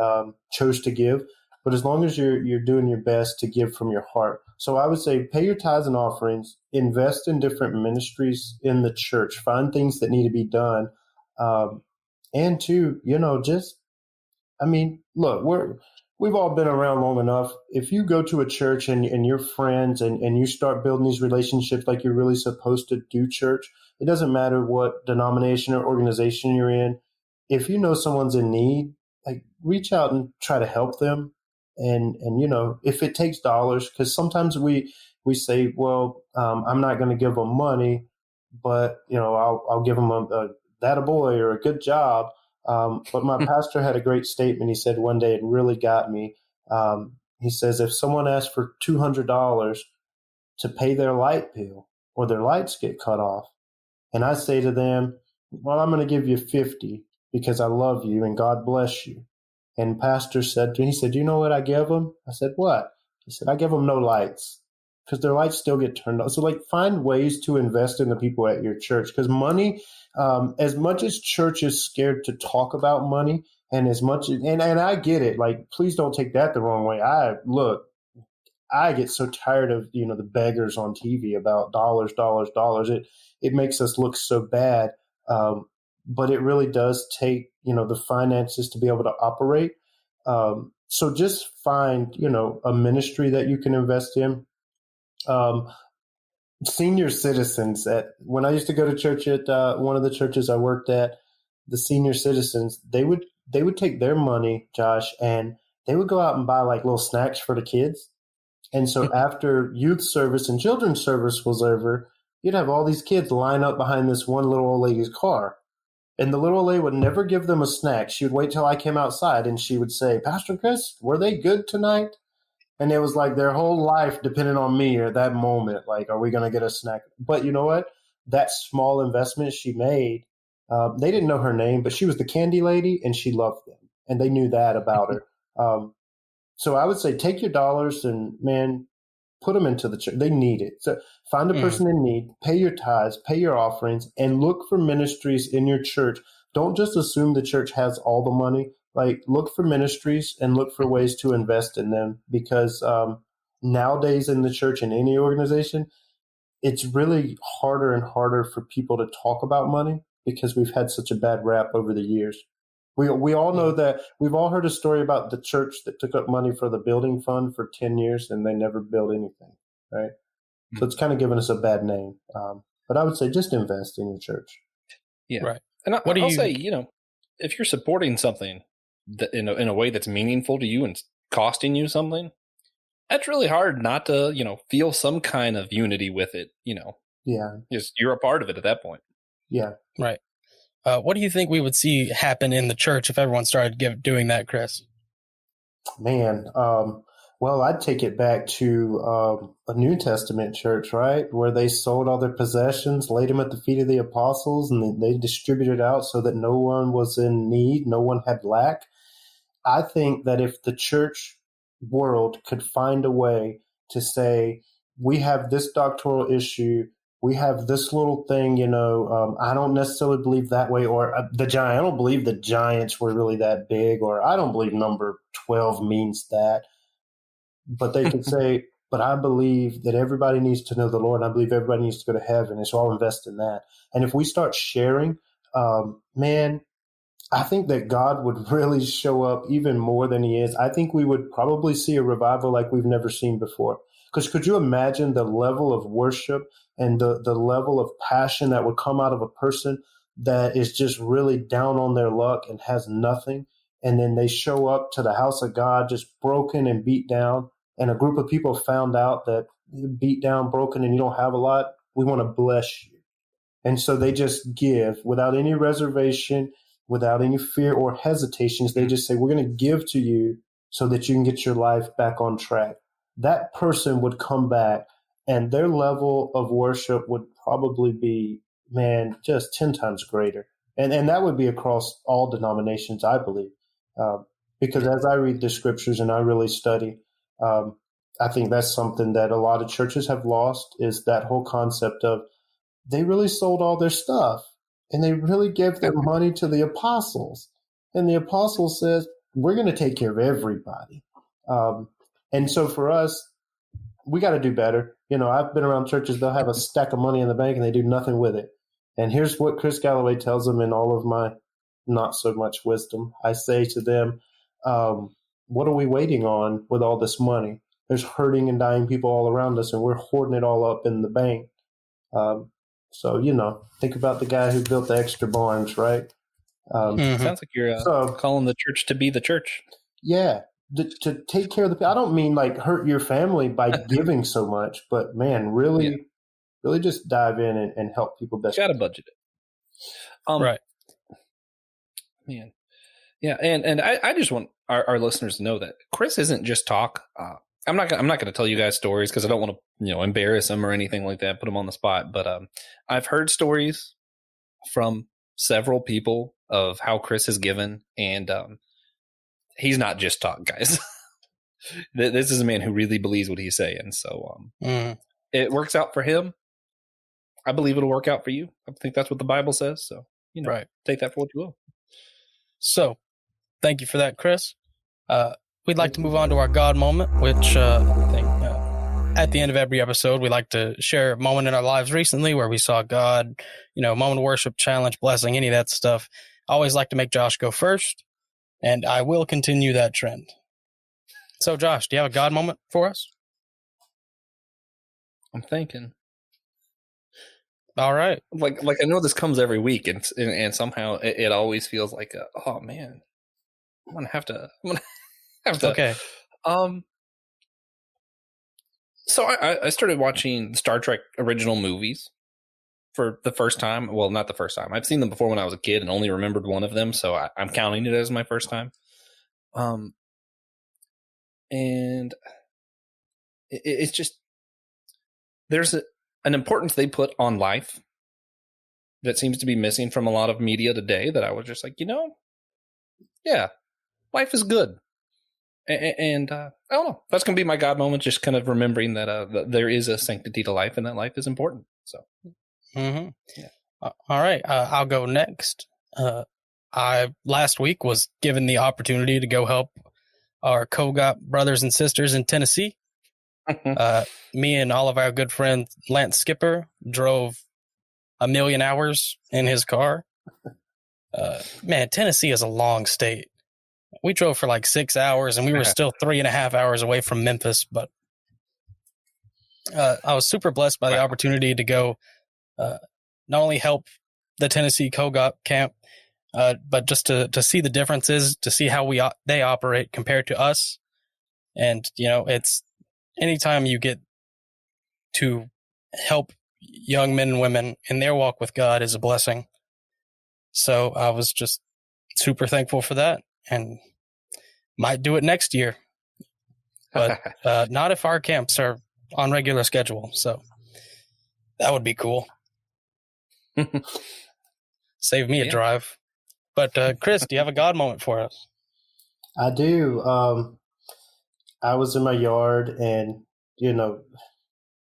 chose to give. But as long as you're doing your best to give from your heart. So I would say pay your tithes and offerings, invest in different ministries in the church, find things that need to be done. And to, look, we've all been around long enough. If you go to a church and you're friends and you start building these relationships like you're really supposed to do church, it doesn't matter what denomination or organization you're in. If you know someone's in need, like reach out and try to help them. And if it takes dollars, because sometimes we say, well, I'm not going to give them money, but I'll give them a that a boy or a good job. But my pastor had a great statement. He said one day, it really got me. He says, if someone asks for $200 to pay their light bill or their lights get cut off, and I say to them, well, I'm going to give you 50 because I love you and God bless you. And pastor said to me, he said, you know what I give them? I said, what? He said, I give them no lights because their lights still get turned on. So find ways to invest in the people at your church, because money, as much as church is scared to talk about money, and as much, and I get it, please don't take that the wrong way. I get so tired of, the beggars on TV about dollars. It makes us look so bad. But it really does take, the finances to be able to operate. So just find, a ministry that you can invest in. Senior citizens when I used to go to church at one of the churches I worked at, the senior citizens, they would take their money, Josh, and they would go out and buy little snacks for the kids. And so after youth service and children's service was over, you'd have all these kids line up behind this one little old lady's car. And the little old lady would never give them a snack. She would wait till I came outside and she would say, Pastor Chris, were they good tonight? And it was their whole life depended on me at that moment. Are we going to get a snack? But you know what? That small investment she made, they didn't know her name, but she was the candy lady and she loved them. And they knew that about her. So I would say take your dollars and, man, put them into the church. They need it. So find a person in need, pay your tithes, pay your offerings, and look for ministries in your church. Don't just assume the church has all the money. Look for ministries and look for ways to invest in them, because nowadays in the church and any organization, it's really harder and harder for people to talk about money because we've had such a bad rap over the years. We all know that. We've all heard a story about the church that took up money for the building fund for 10 years and they never built anything, right? So it's kind of given us a bad name. But I would say just invest in your church. Yeah. Right. And I'll say, if you're supporting something that in a way that's meaningful to you and costing you something, that's really hard not to, feel some kind of unity with it, Yeah. Just you're a part of it at that point. Yeah. Right. What do you think we would see happen in the church if everyone started doing that, Chris? Man, well, I'd take it back to a New Testament church, right, where they sold all their possessions, laid them at the feet of the apostles, and they distributed out so that no one was in need, no one had lack. I think that if the church world could find a way to say, we have this doctrinal issue, we have this little thing, I don't necessarily believe that way, or I don't believe the Giants were really that big, or I don't believe number 12 means that. But they could say, but I believe that everybody needs to know the Lord, and I believe everybody needs to go to heaven, and so I'll invest in that. And if we start sharing, man, I think that God would really show up even more than he is. I think we would probably see a revival like we've never seen before. Because could you imagine the level of worship and the level of passion that would come out of a person that is just really down on their luck and has nothing, and then they show up to the house of God just broken and beat down, and a group of people found out that beat down, broken, and you don't have a lot, we want to bless you. And so they just give without any reservation, without any fear or hesitations. They just say, we're going to give to you so that you can get your life back on track. That person would come back and their level of worship would probably be, man, just 10 times greater. And that would be across all denominations, I believe. Because as I read the scriptures and I really study, I think that's something that a lot of churches have lost, is that whole concept of they really sold all their stuff and they really gave their money to the apostles. And the apostle says, we're going to take care of everybody. And so for us, we got to do better. I've been around churches, they'll have a stack of money in the bank and they do nothing with it. And here's what Chris Galloway tells them in all of my not so much wisdom. I say to them, what are we waiting on with all this money? There's hurting and dying people all around us, and we're hoarding it all up in the bank. So, think about the guy who built the extra barns, right? Sounds like you're calling the church to be the church. Yeah, to take care of the people. I don't mean like hurt your family by giving so much, but man, really just dive in and help people best. Got to budget it. Right. Man. Yeah, and I just want our listeners to know that Chris isn't just talk. I'm not going to tell you guys stories because I don't want to embarrass him or anything like that, put him on the spot. But I've heard stories from several people of how Chris has given, and he's not just talk, guys. This is a man who really believes what he's saying. So it works out for him. I believe it'll work out for you. I think that's what the Bible says. So right. Take that for what you will. So, thank you for that, Chris. We'd like to move on to our God moment, which I think at the end of every episode, we like to share a moment in our lives recently where we saw God, moment of worship, challenge, blessing, any of that stuff. I always like to make Josh go first, and I will continue that trend. So, Josh, do you have a God moment for us? I'm thinking. All right. Like I know this comes every week, and somehow it always feels like, oh man, I'm gonna have to. Okay. So I started watching Star Trek original movies for the first time. Well, not the first time. I've seen them before when I was a kid and only remembered one of them, so I'm counting it as my first time. And it's just there's an importance they put on life that seems to be missing from a lot of media today. That I was just like, yeah, life is good. And I don't know. That's going to be my God moment, just kind of remembering that there is a sanctity to life and that life is important. So, yeah. All right. I'll go next. I last week was given the opportunity to go help our COGOP brothers and sisters in Tennessee. Me and all of our good friend Lance Skipper drove 1 million hours in his car. Man, Tennessee is a long state. We drove for like 6 hours, and we were still 3.5 hours away from Memphis. But I was super blessed by the opportunity to go not only help the Tennessee COGOP camp, but just to see the differences, to see how they operate compared to us. And, it's anytime you get to help young men and women in their walk with God is a blessing. So I was just super thankful for that. And might do it next year, but not if our camps are on regular schedule. So that would be cool. Save me a drive. But Chris, do you have a God moment for us? I do. I was in my yard, and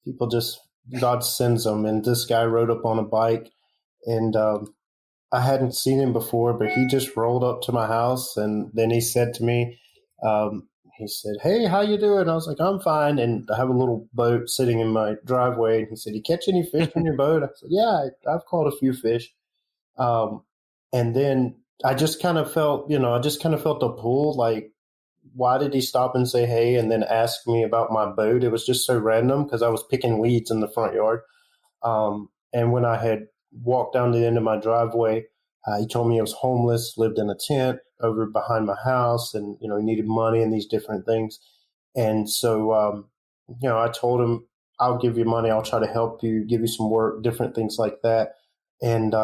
people just God sends them. And this guy rode up on a bike, and I hadn't seen him before, but he just rolled up to my house, and then he said to me, he said, "Hey, how you doing?" I was like, "I'm fine." And I have a little boat sitting in my driveway, and he said, "You catch any fish on your boat?" I said, "Yeah, I've caught a few fish." And then I just kind of felt, a pull, like, why did he stop and say, "Hey," and then ask me about my boat? It was just so random because I was picking weeds in the front yard. And when I had walked down to the end of my driveway, he told me he was homeless, lived in a tent over behind my house, and, he needed money and these different things. And so, I told him, "I'll give you money. I'll try to help you, give you some work," different things like that. And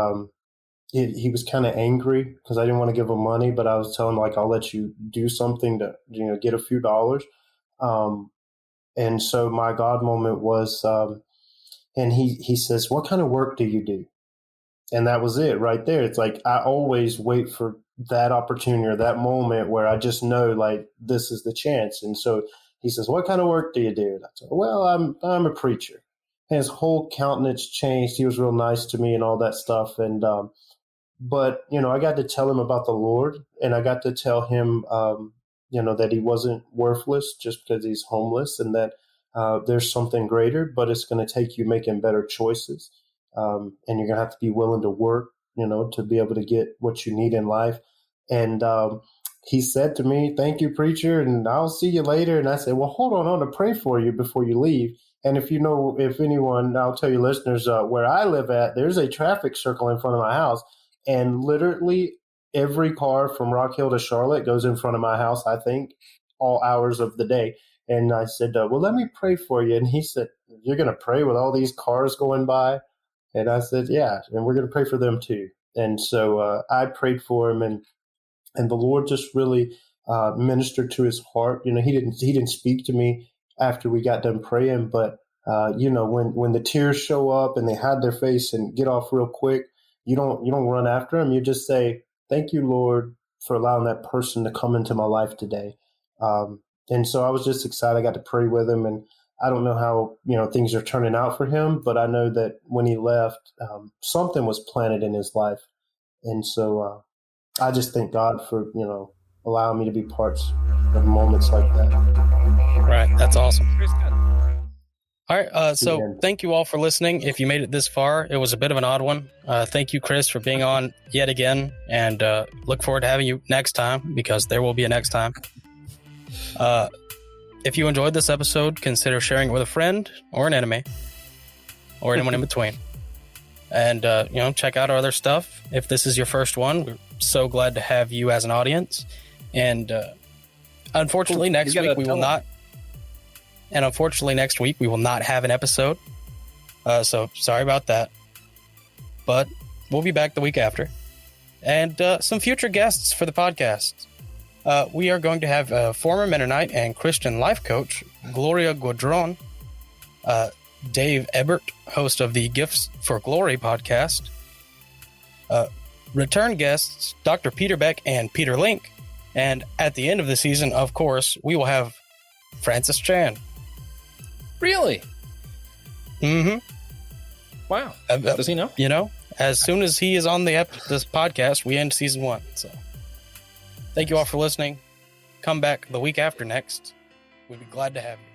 he was kind of angry because I didn't want to give him money, but I was telling him, like, I'll let you do something to, get a few dollars. And so my God moment was, and he says, "What kind of work do you do?" And that was it right there. It's like, I always wait for that opportunity or that moment where I just know like this is the chance. And so he says, "What kind of work do you do?" And I said, "Well, I'm a preacher." And his whole countenance changed. He was real nice to me and all that stuff. And but I got to tell him about the Lord, and I got to tell him that he wasn't worthless just because he's homeless, and that there's something greater, but it's going to take you making better choices, and you're going to have to be willing to work, to be able to get what you need in life. And he said to me, "Thank you, preacher, and I'll see you later." And I said, "Well, hold on, I want to pray for you before you leave." And if anyone, I'll tell you listeners, where I live at, there's a traffic circle in front of my house, and literally every car from Rock Hill to Charlotte goes in front of my house, I think, all hours of the day. And I said, "Well, let me pray for you." And he said, "You're going to pray with all these cars going by?" And I said, "Yeah, and we're going to pray for them too." And so I prayed for him, and the Lord just really ministered to his heart. He didn't speak to me after we got done praying, but when the tears show up and they hide their face and get off real quick, you don't run after them. You just say, "Thank you, Lord, for allowing that person to come into my life today." And so I was just excited. I got to pray with him, and I don't know how things are turning out for him, but I know that when he left, something was planted in his life. And so I just thank God for allowing me to be parts of moments like that. Right, that's awesome. All right, so thank you all for listening. If you made it this far, it was a bit of an odd one. Thank you, Chris, for being on yet again, and look forward to having you next time, because there will be a next time. If you enjoyed this episode, consider sharing it with a friend or an enemy or anyone in between. And, check out our other stuff. If this is your first one, we're so glad to have you as an audience. And unfortunately, next week we will not. And unfortunately, next week we will not have an episode. So sorry about that. But we'll be back the week after. And some future guests for the podcast. We are going to have former Mennonite and Christian life coach Gloria Guadron, Dave Ebert, host of the Gifts for Glory podcast, return guests Dr. Peter Beck and Peter Link, and at the end of the season, of course, we will have Francis Chan. Really? Mm-hmm. Wow. Does he know? As soon as he is on this podcast, we end season 1. So thank you all for listening. Come back the week after next. We'd be glad to have you.